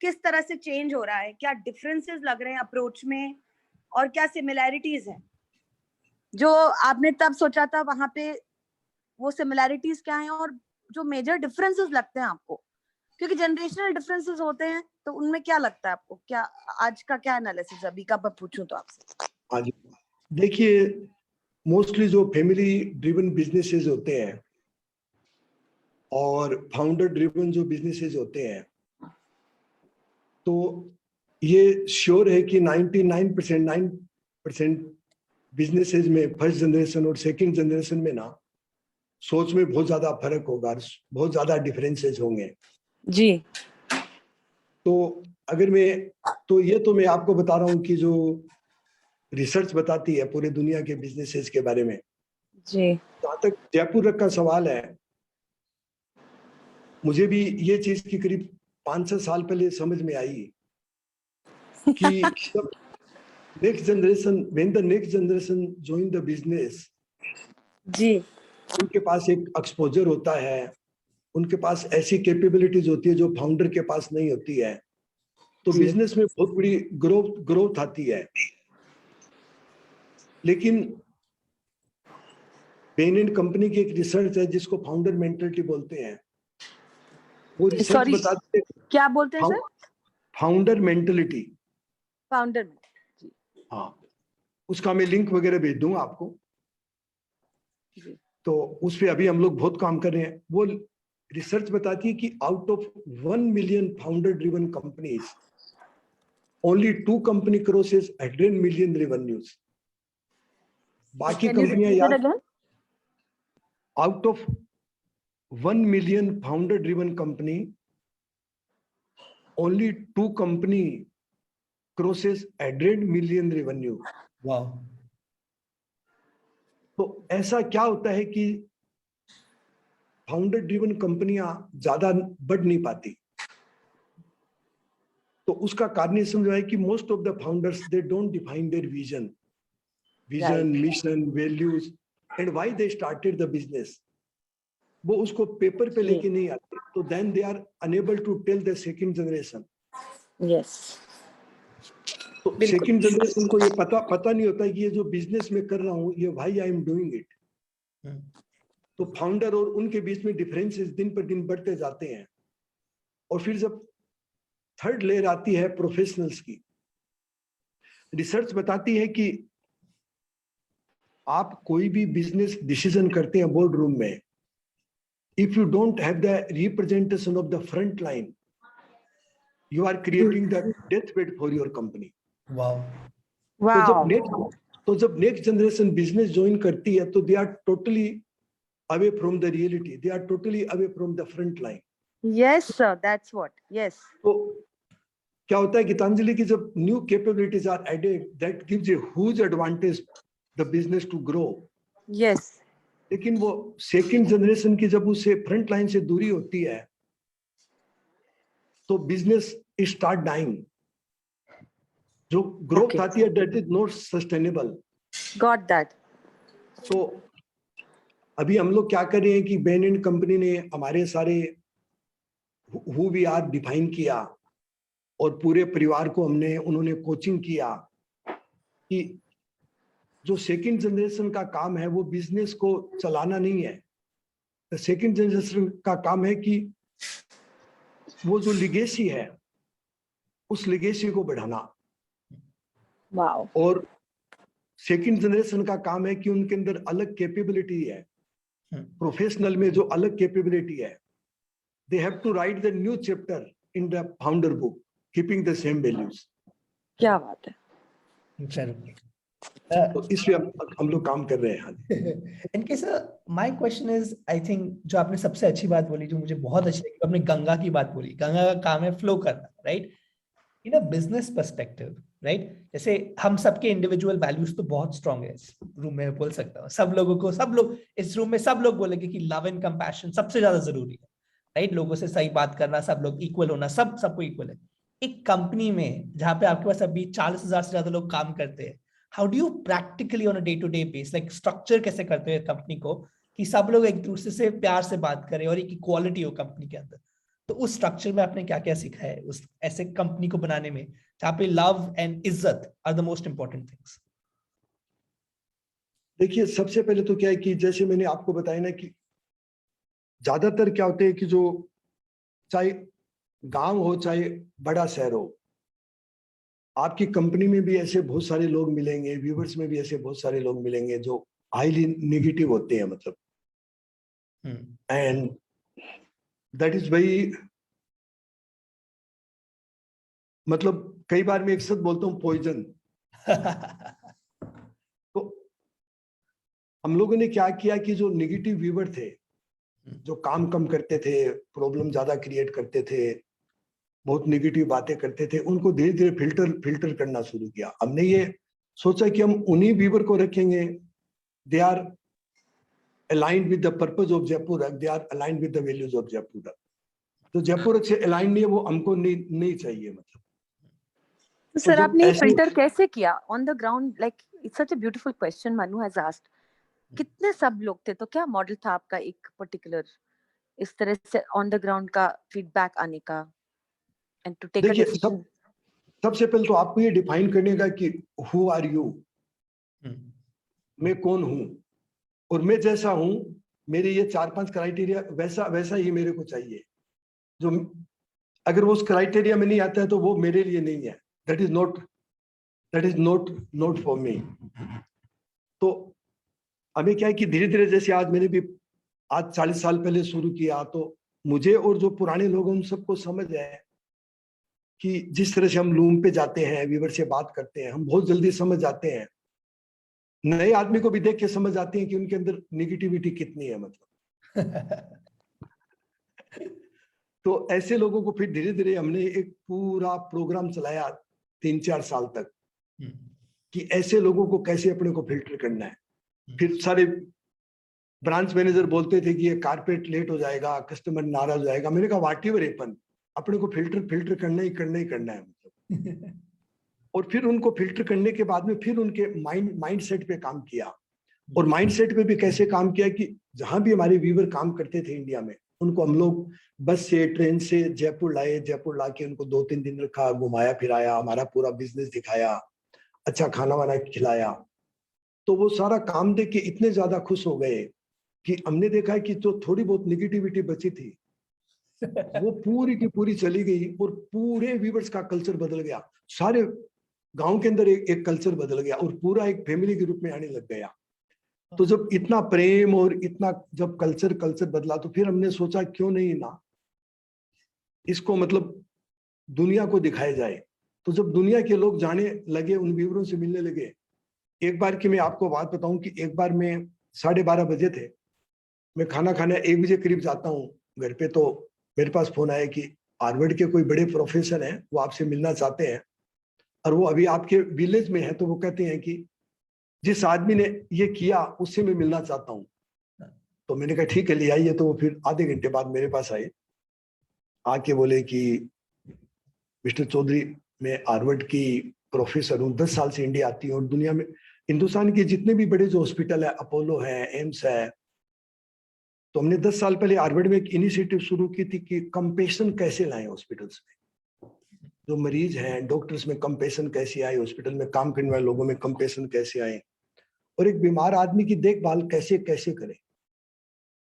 किस तरह से चेंज हो रहा है, क्या डिफरेंसेस लग रहे हैं अप्रोच में और क्या सिमिलैरिटीज हैं? जो आपने तब सोचा था वहां पे वो सिमिलैरिटीज क्या हैं और जो मेजर डिफरेंसेस लगते हैं आपको, क्योंकि जनरेशनल डिफरेंसेस होते हैं, तो उनमें क्या लगता है आपको? क्या आज का क्या एनालिसिस अभी का मैं पूछूं तो आपसे? हाँ जी, देखिए, मोस्टली जो फैमिली ड्रिवन बिजनेसेस होते हैं और फाउंडर ड्रिवन जो बिजनेसेस होते हैं, तो ये श्योर है कि 99% बिजनेसेस में फर्स्ट जनरेशन और सेकंड जनरेशन में ना सोच में बहुत ज्यादा फर्क होगा, बहुत ज्यादा डिफरेंसेस होंगे जी। तो अगर मैं आपको बता रहा हूँ कि जो रिसर्च बताती है पूरे दुनिया के बिजनेसेस के बारे में जी। जहाँ तक जयपुर का सवाल है, मुझे भी ये चीज की करीब 5-6 साल पहले समझ में आई कि when the next generation join the business, जी, उनके पास एक एक्सपोजर होता है, उनके पास ऐसी कैपेबिलिटीज होती है जो फाउंडर के पास नहीं होती है, तो बिजनेस में बहुत बड़ी ग्रोथ आती है। लेकिन पेन एंड कंपनी की एक रिसर्च है जिसको फाउंडर मेंटालिटी बोलते हैं, वो रिसर्च बताती है। क्या बोलते हैं सर? Founder mentality. फाउंडर में। हाँ, उसका मैं लिंक वगैरह भेज दूंगा आपको। तो उस पे अभी हम लोग बहुत काम कर रहे हैं। वो रिसर्च बताती है कि out of 1 million founder driven companies, only 2 company crosses 100 million revenues. बाकी कंपनियां यार, out of 1 million founder driven company, only 2 company crosses 100 million revenue. वाह। तो ऐसा क्या होता है कि फाउंडर ड्रिवन कंपनियां ज्यादा बढ़ नहीं पाती? तो उसका कारण समझो है कि most of the founders they don't define their vision, mission, values and why they started the business. वो उसको पेपर पे लेके नहीं आते, तो then they are unable to tell the second generation. Yes. तो सेकंड जनरेशन को ये पता नहीं होता कि ये जो बिजनेस में कर रहा हूँ ये why I am doing it. तो फाउंडर और उनके बीच में डिफरेंसेस दिन पर दिन बढ़ते जाते हैं। और फिर जब थर्ड लेयर आती है प्रोफेशनल्स की, रिसर्च बताती है कि आप कोई भी बिजनेस डिसीजन करते हैं बोर्ड रूम में, if you don't have the representation of the front line, you are creating the death bed for your company. Wow. तो तो जब नेक्स्ट जनरेशन बिजनेस ज्वाइन करती है तो they are totally away from the reality, they are totally away from the front line. Yes, sir. That's what. Yes. तो क्या होता है गीतांजलि की जब new capabilities are added, that gives a huge advantage the business to grow. Yes. लेकिन वो second generation की जब उससे फ्रंट लाइन से दूरी होती है तो बिजनेस स्टार्ट डाइंग. जो ग्रोथ Okay. आती है that is not sustainable. Got that. तो अभी हम लोग क्या कर रहे हैं कि बैन एंड कंपनी ने हमारे सारे हु वी आर डिफाइन किया और पूरे परिवार को हमने उन्होंने कोचिंग किया कि जो सेकंड जनरेशन का काम है वो बिजनेस को चलाना नहीं है. सेकंड जनरेशन का काम है कि वो जो लिगेसी है उस लिगेसी को बढ़ाना. Wow. और सेकंड जनरेशन का काम है कि उनके अंदर अलग कैपेबिलिटी है, प्रोफेशनल में जो अलग कैपेबिलिटी है, they have to write the new chapter in the founder book keeping the same values. क्या बात है. तो इसलिए हम लोग काम कर रहे हैं. इनके sir my question is, I think जो आपने सबसे अच्छी बात बोली, जो मुझे बहुत अच्छी लगी, आपने गंगा की बात बोली. गंगा का काम है फ्लो करना, right? In a business perspective, right? जैसे हम सबके इंडिविजुअल वैल्यूज तो बहुत स्ट्रांग है इस रूम में, बोल सकता हूँ सब लोगों को, सब लोग इस रूम में सब लोग बोलेंगे कि लव एंड कंपैशन सबसे ज्यादा जरूरी है, राइट? लोगों से सही बात करना, सब लोग इक्वल होना, सबको इक्वल है. एक कंपनी में जहाँ पे आपके पास अभी 40,000 से ज्यादा लोग काम करते हैं, how do you practically on a day to day base, like structure कैसे करते हैं कंपनी को कि सब लोग एक दूसरे से प्यार से बात करें और एक इक्वालिटी हो कंपनी के अंदर? तो उस स्ट्रक्चर में आपने क्या क्या सीखा है उस ऐसे कंपनी को बनाने में जहाँ पे लव एंड इज्जत are the most important things? देखिए सबसे पहले तो क्या है कि जैसे मैंने आपको बताया ना कि ज्यादातर क्या होते हैं कि जो चाहे गांव हो चाहे बड़ा शहर हो, आपकी कंपनी में भी ऐसे बहुत सारे लोग मिलेंगे, व्यूवर्स में भी ऐसे बहुत सारे लोग मिलेंगे जो हाईली नेगेटिव होते हैं, मतलब. एंड दैट इज वेरी, मतलब कई बार मैं एक शब्द बोलता हूँ पॉइजन. तो हम लोगों ने क्या किया कि जो नेगेटिव व्यूवर थे, जो काम कम करते थे, प्रॉब्लम ज्यादा क्रिएट करते थे, बहुत नेगेटिव बातें करते थे, उनको धीरे धीरे फिल्टर करना शुरू किया. हमने ये सोचा कि हम उन्हीं व्यूवर को रखेंगे, they are aligned with the purpose of Jaipur, they are aligned with the values of Jaipur. तो जयपुर से अलाइंड नहीं है वो हमको नहीं चाहिए, मतलब. तो सर आपने फिल्टर कैसे किया on the ground? Like it's such a beautiful question Manu has asked. कितने सब लोग थे, तो क्या मॉडल था आपका एक पर्टिकुलर इस तरह से ऑन द ग्राउंड का फीडबैक आने का and to take a decision? सबसे पहले तो आपको ये डिफाइन करने का कि हु आर यू, मैं कौन हूं और मैं जैसा हूं, मेरे ये 4-5 क्राइटेरिया वैसा ही मेरे को चाहिए. जो अगर वो उस क्राइटेरिया में नहीं आता है तो वो मेरे लिए नहीं है. That is not for me. तो अभी क्या है कि धीरे धीरे जैसे आज मैंने भी आज 40 साल पहले शुरू किया, तो मुझे और जो पुराने लोग उन सबको समझ है कि जिस तरह से हम लूम पे जाते हैं, व्यूवर से बात करते हैं, हम बहुत जल्दी समझ जाते हैं. नए आदमी को भी देख के समझ आते हैं कि उनके अंदर नेगेटिविटी कितनी है, मतलब. तो ऐसे लोगों को फिर धीरे धीरे हमने एक पूरा प्रोग्राम चलाया 3-4 साल तक कि ऐसे लोगों को कैसे अपने को फिल्टर करना है. फिर सारे ब्रांच मैनेजर बोलते थे कि ये कारपेट लेट हो जाएगा, कस्टमर नाराज हो जाएगा. मैंने कहा व्हाटएवर हैपन, अपने को फिल्टर करना ही करना है, मतलब. और फिर उनको फिल्टर करने के बाद में फिर उनके माइंड सेट पे काम किया. और माइंड सेट पे भी कैसे काम किया कि जहां भी हमारे व्यूवर काम करते थे इंडिया में, उनको हम लोग बस से ट्रेन से जयपुर लाए, जयपुर लाके उनको 2-3 दिन रखा, घुमाया फिराया, हमारा पूरा बिजनेस दिखाया, अच्छा खाना वाना खिलाया. तो वो सारा काम देख के इतने ज्यादा खुश हो गए कि हमने देखा है कि जो थोड़ी बहुत निगेटिविटी बची थी वो पूरी की पूरी चली गई और पूरे व्यूवर्स का कल्चर बदल गया. सारे गांव के अंदर एक कल्चर बदल गया और पूरा एक फैमिली के रूप में आने लग गया. तो जब इतना प्रेम और इतना जब कल्चर बदला, तो फिर हमने सोचा क्यों नहीं ना इसको मतलब दुनिया को दिखाया जाए. तो जब दुनिया के लोग जाने लगे, उन व्यूवरों से मिलने लगे, एक बार की मैं आपको बात बताऊं कि एक बार मैं 12:30 बजे थे, मैं खाना खाने 1 बजे करीब जाता हूँ घर पे, तो मेरे पास फोन आया कि हार्वर्ड के कोई बड़े प्रोफेसर हैं, वो आपसे मिलना चाहते हैं और वो अभी आपके विलेज में है, तो वो कहते हैं कि जिस आदमी ने ये किया उससे मैं मिलना चाहता हूँ। तो मैंने कहा ठीक है, ले आइए। तो वो फिर आधे घंटे बाद मेरे पास आए, आके बोले कि मिस्टर चौधरी, मैं हार्वर्ड की प्रोफेसर हूँ, 10 साल से इंडिया आती हूँ और दुनिया में हिंदुस्तान के जितने भी बड़े जो हॉस्पिटल है, अपोलो है, एम्स है, तो हमने 10 साल पहले हार्वर्ड में एक इनिशिएटिव शुरू की थी कि कंपेशन कैसे लाएं हॉस्पिटल्स में, जो मरीज हैं डॉक्टर्स में कंपेशन कैसे आए, हॉस्पिटल में काम करने वाले लोगों में कंपेशन कैसे आए, और एक बीमार आदमी की देखभाल कैसे कैसे करें।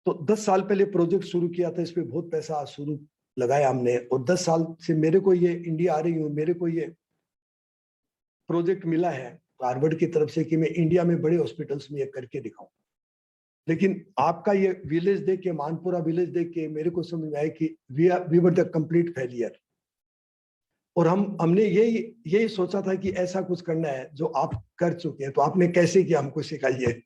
तो 10 साल पहले प्रोजेक्ट शुरू किया था, इस पे बहुत पैसा शुरू लगाया हमने, और 10 साल से मेरे को ये इंडिया आ रही हूँ, मेरे को ये प्रोजेक्ट मिला है हार्वर्ड की तरफ से कि मैं इंडिया में बड़े हॉस्पिटल्स में ये करके दिखाऊं। लेकिन आपका ये विलेज देख के, मानपुरा विलेज देख के मेरे को समझ में आया कि we were the complete failure, और हमने यही सोचा था कि ऐसा कुछ करना है जो आप कर चुके हैं। तो आपने कैसे किया हमको सिखाइए।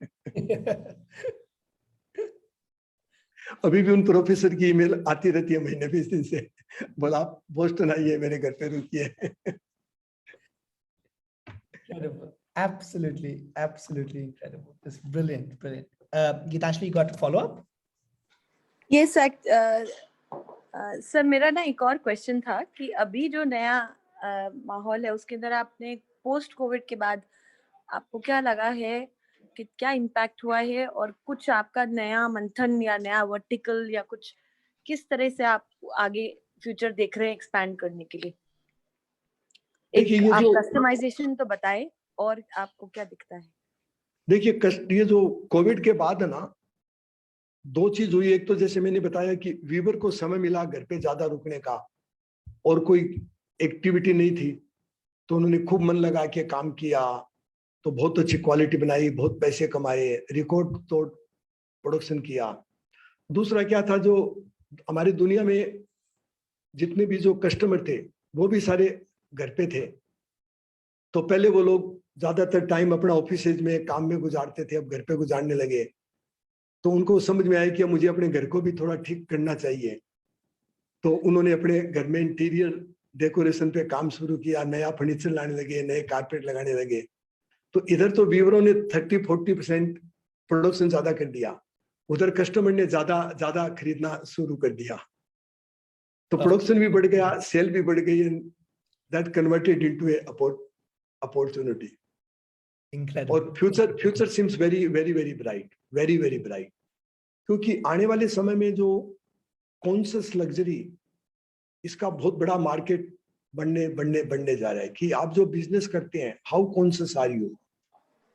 अभी भी उन प्रोफेसर की ईमेल आती रहती है महीने 20 दिन से, बोला आप बोस्टन आइए, मेरे घर पे रुकिए। Incredible. Absolutely incredible. It's brilliant. Geetanjali, you got a follow-up? ये सर मेरा ना एक और क्वेश्चन था कि अभी जो नया माहौल है उसके अंदर आपने पोस्ट कोविड के बाद आपको क्या लगा है कि क्या इम्पैक्ट हुआ है, और कुछ आपका नया मंथन या नया वर्टिकल या कुछ किस तरह से आप आगे फ्यूचर देख रहे हैं एक्सपैंड करने के लिए? देखिए, एक ये आप जो कस्टमाइजेशन तो बताए, और आपको क्या दिखता है? देखिए, ये जो कोविड के बाद है ना, 2 चीज हुई। एक तो जैसे मैंने बताया कि वीवर को समय मिला घर पे ज्यादा रुकने का, और कोई एक्टिविटी नहीं थी, तो उन्होंने खूब मन लगा के काम किया, तो बहुत अच्छी क्वालिटी बनाई, बहुत पैसे कमाए, रिकॉर्ड तोड़ प्रोडक्शन किया। दूसरा क्या था, जो हमारी दुनिया में जितने भी जो कस्टमर थे वो भी सारे घर पे थे, तो पहले वो लोग ज्यादातर टाइम अपना ऑफिस में काम में गुजारते थे, अब घर पे गुजारने लगे। तो उनको समझ में आया कि मुझे अपने घर को भी थोड़ा ठीक करना चाहिए, तो उन्होंने अपने घर में इंटीरियर डेकोरेशन पे काम शुरू किया, नया फर्नीचर लाने लगे, नए कारपेट लगाने लगे। तो इधर तो वीवरों ने 30-40% प्रोडक्शन ज्यादा कर दिया, उधर कस्टमर ने ज्यादा खरीदना शुरू कर दिया, तो प्रोडक्शन भी बढ़ गया, सेल भी बढ़ गई, that converted into a opportunity. Incredible. और future seems very very very bright, very very bright, क्योंकि आने वाले समय में जो कॉन्शियस लग्जरी, इसका बहुत बड़ा मार्केट बनने जा रहा है। कि आप जो बिजनेस करते हैं, हाउ कॉन्शियस आर यू,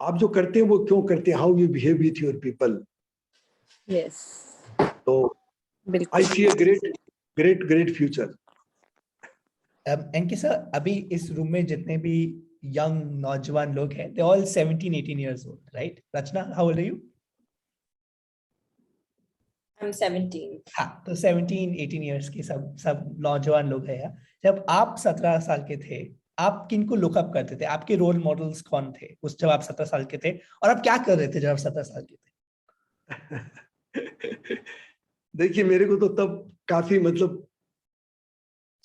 आप जो करते हैं वो क्यों करते हैं, how you behave with your people. Yes, तो I see a great future. NK sir, अभी इस रूम में जितने भी यंग नौजवान लोग हैं, they all 17-18 years old, right? Rachna, how old are you? I'm 17. हाँ, तो 17-18 years के सब नौजवान लोग हैं। जब आप 17 साल के थे, आप किनको लुकअप करते थे? आपके रोल मॉडल्स कौन थे उस जब आप 17 साल के थे, और आप क्या कर रहे थे जब आप 17 साल के थे? देखिए, मेरे को तो तब काफी, मतलब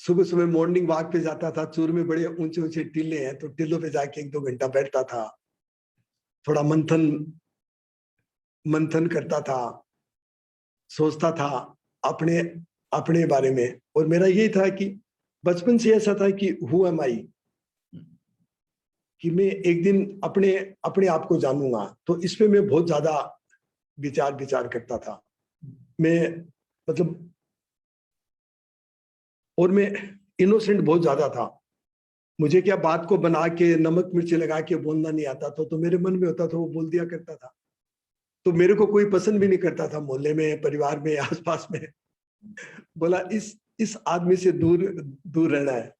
सुबह मॉर्निंग वॉक पे जाता था, चूर में बड़े ऊंचे टीले हैं, तो टीलों पे जाके 1-2 घंटा बैठता था, थोड़ा मंथन करता था, सोचता था अपने बारे में। और मेरा यही था कि बचपन से ऐसा था कि हु एम आई, कि मैं एक दिन अपने आप को जानूंगा। तो इस पे मैं बहुत ज्यादा विचार करता था, मैं मतलब, और मैं इनोसेंट बहुत ज्यादा था। मुझे क्या बात को बना के नमक मिर्ची लगा के बोलना नहीं आता था, तो मेरे मन में होता था वो बोल दिया करता था। तो मेरे को कोई पसंद भी नहीं करता था, मोहल्ले में, परिवार में, आसपास में। बोला इस आदमी से दूर रहना है।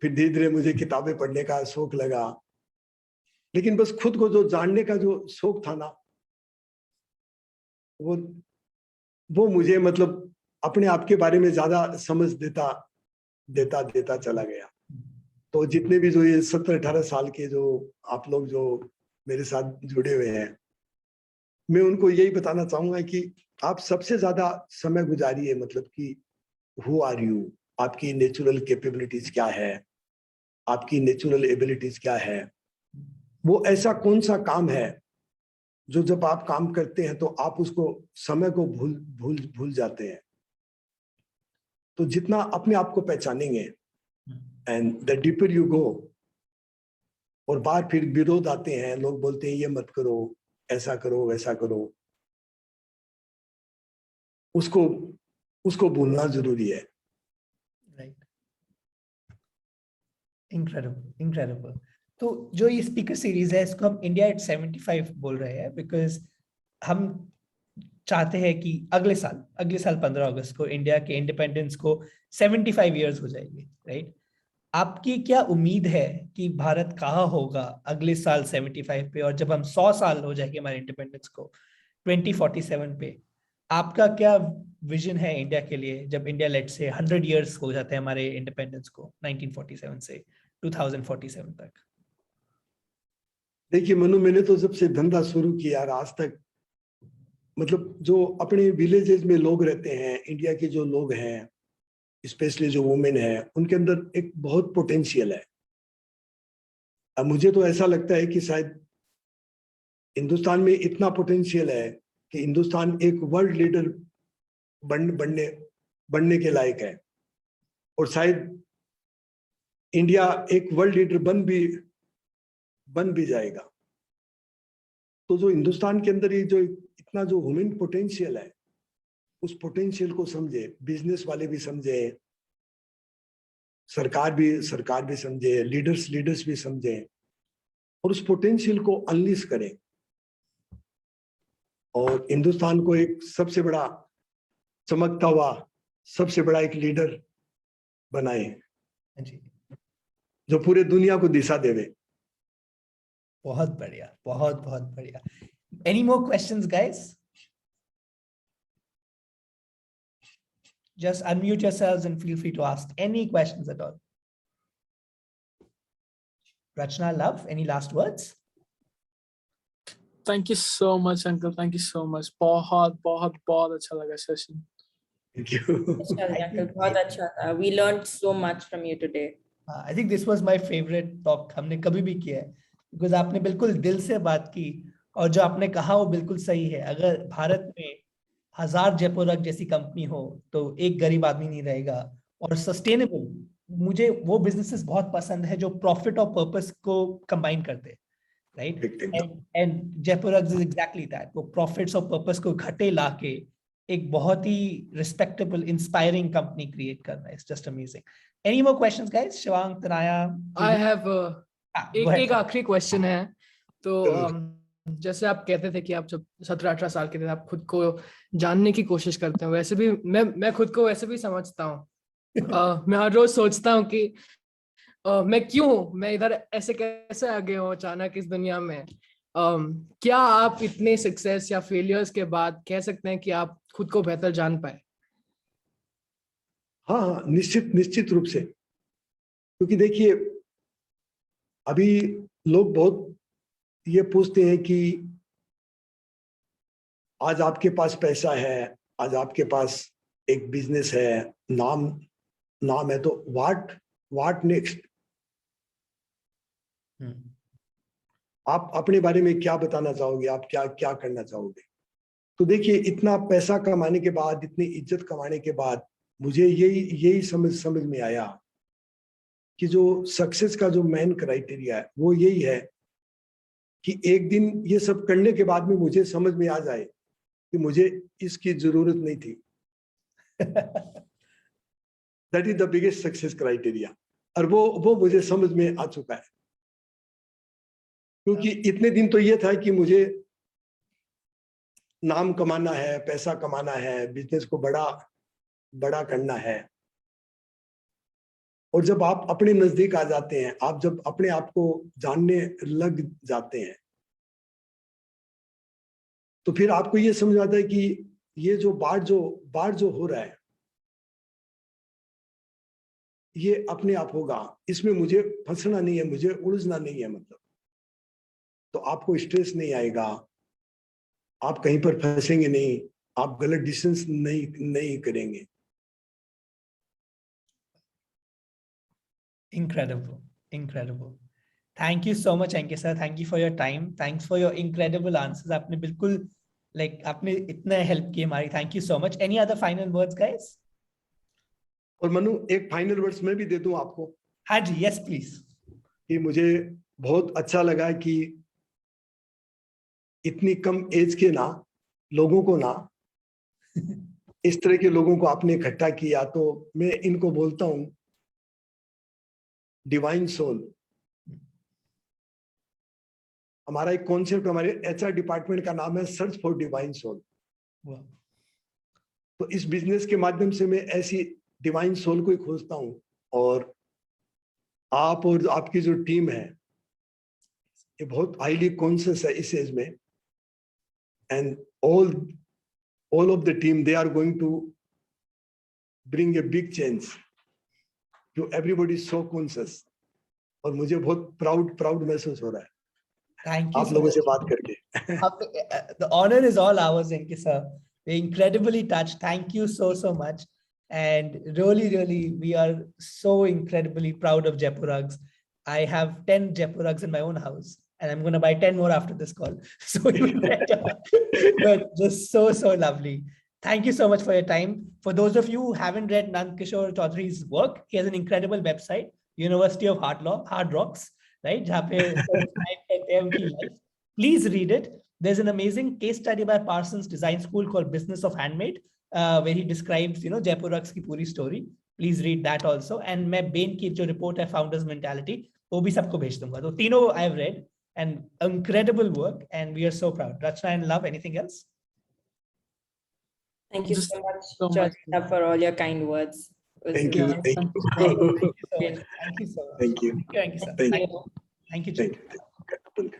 फिर धीरे धीरे मुझे किताबें पढ़ने का शौक लगा, लेकिन बस खुद को जो जानने का जो शौक था ना, वो मुझे, मतलब अपने आप के बारे में ज्यादा समझ देता चला गया। तो जितने भी जो ये 17-18 साल के जो आप लोग जो मेरे साथ जुड़े हुए हैं, मैं उनको यही बताना चाहूंगा कि आप सबसे ज्यादा समय गुजारिए, मतलब कि हु आर यू, आपकी नेचुरल कैपेबिलिटीज क्या है, आपकी नेचुरल एबिलिटीज क्या है, वो ऐसा कौन सा काम है जो जब आप काम करते हैं तो आप उसको समय को भूल भूल भूल जाते हैं। तो जितना अपने आप को पहचानेंगे, and the deeper you go, और बार फिर विरोध आते हैं, लोग बोलते हैं ये मत करो, ऐसा करो, वैसा करो, उसको भूलना जरूरी है। Right, incredible. तो जो ये स्पीकर सीरीज है इसको हम इंडिया एट 75 बोल रहे हैं, बिकॉज हम चाहते हैं कि अगले साल 15 अगस्त को इंडिया के इंडिपेंडेंस को 75 इयर्स हो जाएंगे, राइट? आपकी क्या उम्मीद है कि भारत कहाँ होगा अगले साल 75 पे, और जब हम 100 साल हो जाएंगे हमारे इंडिपेंडेंस को 2047 पे, आपका क्या विजन है इंडिया के लिए जब इंडिया लेट से 100 इयर्स हो जाते हैं हमारे इंडिपेंडेंस को 1947 से 2047 तक? देखिए मनु, मैंने तो जब से धंधा शुरू किया आज तक, मतलब जो अपने विलेजेस में लोग रहते हैं, इंडिया के जो लोग हैं, स्पेशली जो वुमेन है, उनके अंदर एक बहुत पोटेंशियल है। अब मुझे तो ऐसा लगता है कि शायद हिंदुस्तान में इतना पोटेंशियल है कि हिंदुस्तान एक वर्ल्ड लीडर बनने के लायक है, और शायद इंडिया एक वर्ल्ड लीडर बन भी जाएगा। तो जो हिंदुस्तान के अंदर ये जो इतना जो ह्यूमन पोटेंशियल है, उस पोटेंशियल को समझे, बिजनेस वाले भी समझे, सरकार भी समझे, लीडर्स भी समझे, और उस पोटेंशियल को अनलीश करें, और हिंदुस्तान को एक सबसे बड़ा चमकता हुआ सबसे बड़ा एक लीडर बनाए जो पूरे दुनिया को दिशा देवे। बहुत बढ़िया, बहुत बढ़िया। Any more questions, guys? Just unmute yourselves and feel free to ask any questions at all. Rachna, love, any last words? Thank you so much, uncle. Thank you so much. बहुत अच्छा लगा सेशन. Thank you. Uncle, बहुत अच्छा था. We learned so much from you today. I think this was my favorite talk हमने कभी भी किया है, because आपने बिल्कुल दिल से बात की, और जो आपने कहा वो बिल्कुल सही है। अगर भारत में 1000 जयपुरक जैसी कंपनी हो तो एक गरीब आदमी नहीं रहेगा। और सस्टेनेबल, मुझे वो बिजनेसेस बहुत पसंद है जो प्रॉफिट और पर्पस को कंबाइन करते हैं, राइट? एंड जयपुरक इज एग्जैक्टली दैट। वो प्रॉफिट्स और पर्पस को घटे लाके एक बहुत ही रिस्पेक्टेबल, इंस्पायरिंग कंपनी क्रिएट करना है। It's just amazing. Any more questions guys? Shivang, Tanaya? I have एक आखिरी क्वेश्चन है। तो जैसे आप कहते थे कि आप जब 17-18 साल के थे आप खुद को जानने की कोशिश करते हैं, वैसे भी मैं खुद को वैसे भी समझता हूँ। मैं हर रोज सोचता हूँ कि मैं इधर ऐसे कैसे आ गया हूँ अचानक इस दुनिया में। क्या आप इतने सक्सेस या फेलियर्स के बाद कह सकते हैं कि आप खुद को बेहतर जान पाए? हाँ, निश्चित रूप से। क्योंकि देखिए अभी लोग बहुत ये पूछते हैं कि आज आपके पास पैसा है, आज आपके पास एक बिजनेस है, नाम है, तो व्हाट नेक्स्ट? आप अपने बारे में क्या बताना चाहोगे? आप क्या करना चाहोगे? तो देखिए इतना पैसा कमाने के बाद, इतनी इज्जत कमाने के बाद, मुझे यही समझ में आया कि जो सक्सेस का जो मेन क्राइटेरिया है वो यही है कि एक दिन ये सब करने के बाद में मुझे समझ में आ जाए कि मुझे इसकी जरूरत नहीं थी। That is the biggest success criteria. और वो मुझे समझ में आ चुका है, क्योंकि इतने दिन तो ये था कि मुझे नाम कमाना है, पैसा कमाना है, बिजनेस को बड़ा करना है। और जब आप अपने नजदीक आ जाते हैं, आप जब अपने आप को जानने लग जाते हैं, तो फिर आपको ये समझ आता है कि ये जो बाढ़ जो हो रहा है, ये अपने आप होगा, इसमें मुझे फंसना नहीं है, मुझे उलझना नहीं है, मतलब तो आपको स्ट्रेस नहीं आएगा, आप कहीं पर फंसेंगे नहीं, आप गलत डिसीजंस नहीं करेंगे। Incredible. Thank you so much, Ankit sir. Thank you for your time. Thanks for your incredible answers. आपने बिल्कुल आपने इतना हेल्प की हमारी. Thank you so much. Any other final words, guys? और मनु, एक फाइनल वर्ड्स मैं भी दे दूं आपको. हाँ जी, yes please. कि मुझे बहुत अच्छा लगा कि इतनी कम एज के लोगों को इस तरह के लोगों को आपने इकट्ठा किया, तो मैं इनको बोलता हूं डिवाइन सोल. हमारा एक कॉन्सेप्ट हमारे एचआर डिपार्टमेंट का नाम है सर्च फॉर डिवाइन सोल. तो इस बिजनेस के माध्यम से मैं ऐसी डिवाइन सोल को ही खोजता हूं, और आप और आपकी जो टीम है ये बहुत हाईली कॉन्शियस है इस एज में, and all of the team, they are going to bring a big change to everybody so conscious. और मुझे बहुत प्राउड महसूस हो रहा है. Thank you. आप लोगों से बात करके. The honor is all ours, Ankit sir. We're incredibly touched. Thank you so much. And really, we are so incredibly proud of Jaipur Rugs. I have 10 Jaipur Rugs in my own house, and I'm going to buy 10 more after this call. So but just so lovely. Thank you so much for your time. For those of you who haven't read Nand Kishore Chaudhary's work, he has an incredible website, University of Hard Rocks, right? Please read it. There's an amazing case study by Parsons Design School called Business of Handmade, where he describes, Jaipur Rugs ki puri story. Please read that also. And मैं Bain की जो report है Founders Mentality, वो भी सबको भेज दूंगा. तो तीनों I've read, and incredible work, and we are so proud. Rachna and Love, anything else? Thank you so much, Chaudhary, for all your kind words. Thank you. Thank you so much. Thank you. Thank you, sir. Thank you. Thank you. Thank you.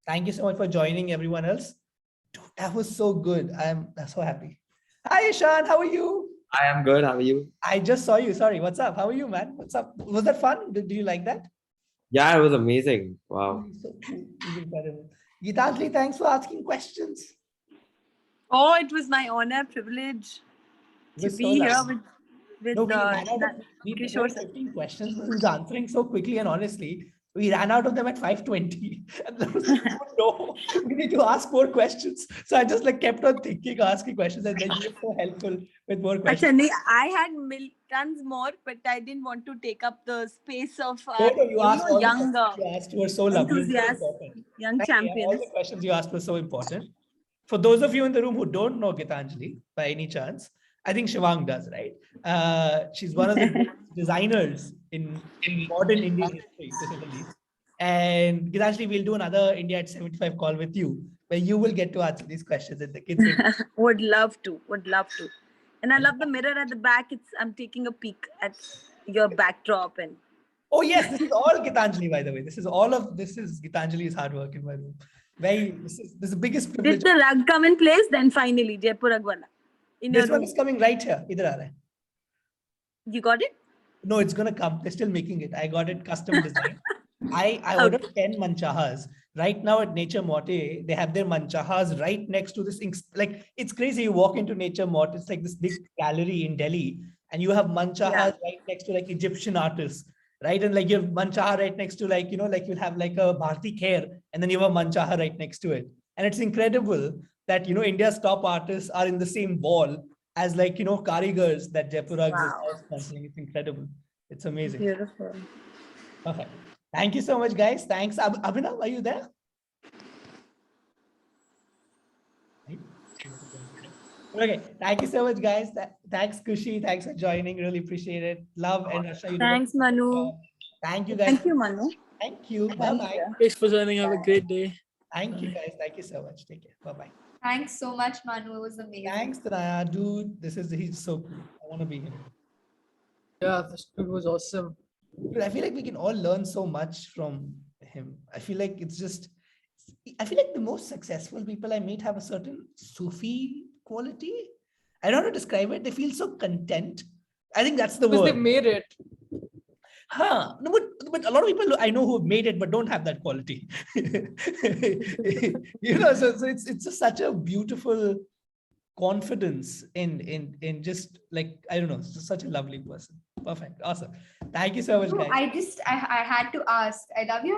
Thank you so much for joining, everyone else. Dude, that was so good. I'm so happy. Hi, Ishan. How are you? I am good. How are you? I just saw you. Sorry. What's up? How are you, man? What's up? Was that fun? Do you like that? Yeah, it was amazing. Wow. So cool. Incredible. Gitanjali, thanks for asking questions. Oh, it was my honor, privilege to be here with Kishore. 15 questions, but he was answering so quickly, and honestly, we ran out of them at 5:20. And there was no, we need to ask more questions. So I just kept on thinking, asking questions, and then you were so helpful with more questions. Actually, I had tons more, but I didn't want to take up the space of you asked young, you asked were so lovely, young champions. All the questions you asked were so important. For those of you in the room who don't know Gitanjali by any chance, I think Shivang does, right? She's one of the designers in modern Indian history, to say the least. And Gitanjali, we'll do another India at 75 call with you, where you will get to answer these questions and the kids will. Would love to. And I love the mirror at the back. I'm taking a peek at your backdrop. And oh yes, this is all Gitanjali, by the way. This is Gitanjali's hard work in my room. This is the biggest privilege. Did the rug come in place? Then finally, Jaipur Rug wala. This one is coming right here. Idhar aa raha hai. You got it? No, it's gonna come. They're still making it. I got it custom designed. I ordered 10 manchahas. Right now at Nature Morte, they have their manchahas right next to this. It's crazy. You walk into Nature Morte, it's like this big gallery in Delhi, and you have manchahas right next to Egyptian artists. Right, and you have manchaha right next to you'll have a Bharti Khair, and then you have a manchaha right next to it. And it's incredible that India's top artists are in the same wall as karigars that Jaipur Rugs is sponsoring. It's incredible. It's amazing. Beautiful. Perfect. Thank you so much, guys. Thanks. Abhinav, are you there? Okay, thank you so much, guys. Thanks, Kushi. Thanks for joining. Really appreciate it. Love and Rasha. Thanks, Manu. Thank you, guys. Thank you, Manu. Thank you. Bye-bye. Thanks for joining. Have a great day. Thank you, guys. Thank you so much. Take care. Bye-bye. Thanks so much, Manu. It was amazing. Thanks, Tanaya. Dude, he's so cool. I want to be him. Yeah, this dude was awesome. Dude, I feel like we can all learn so much from him. I feel like the most successful people I meet have a certain Sufi quality. I don't know how to describe it. They feel so content. I think that's the Because word. they made it. Huh. No, but a lot of people I know who've made it but don't have that quality. You know, so it's just such a beautiful confidence in just like, I don't know, such a lovely person. Perfect. Awesome. Thank you so much, So guys. I had to ask, I love your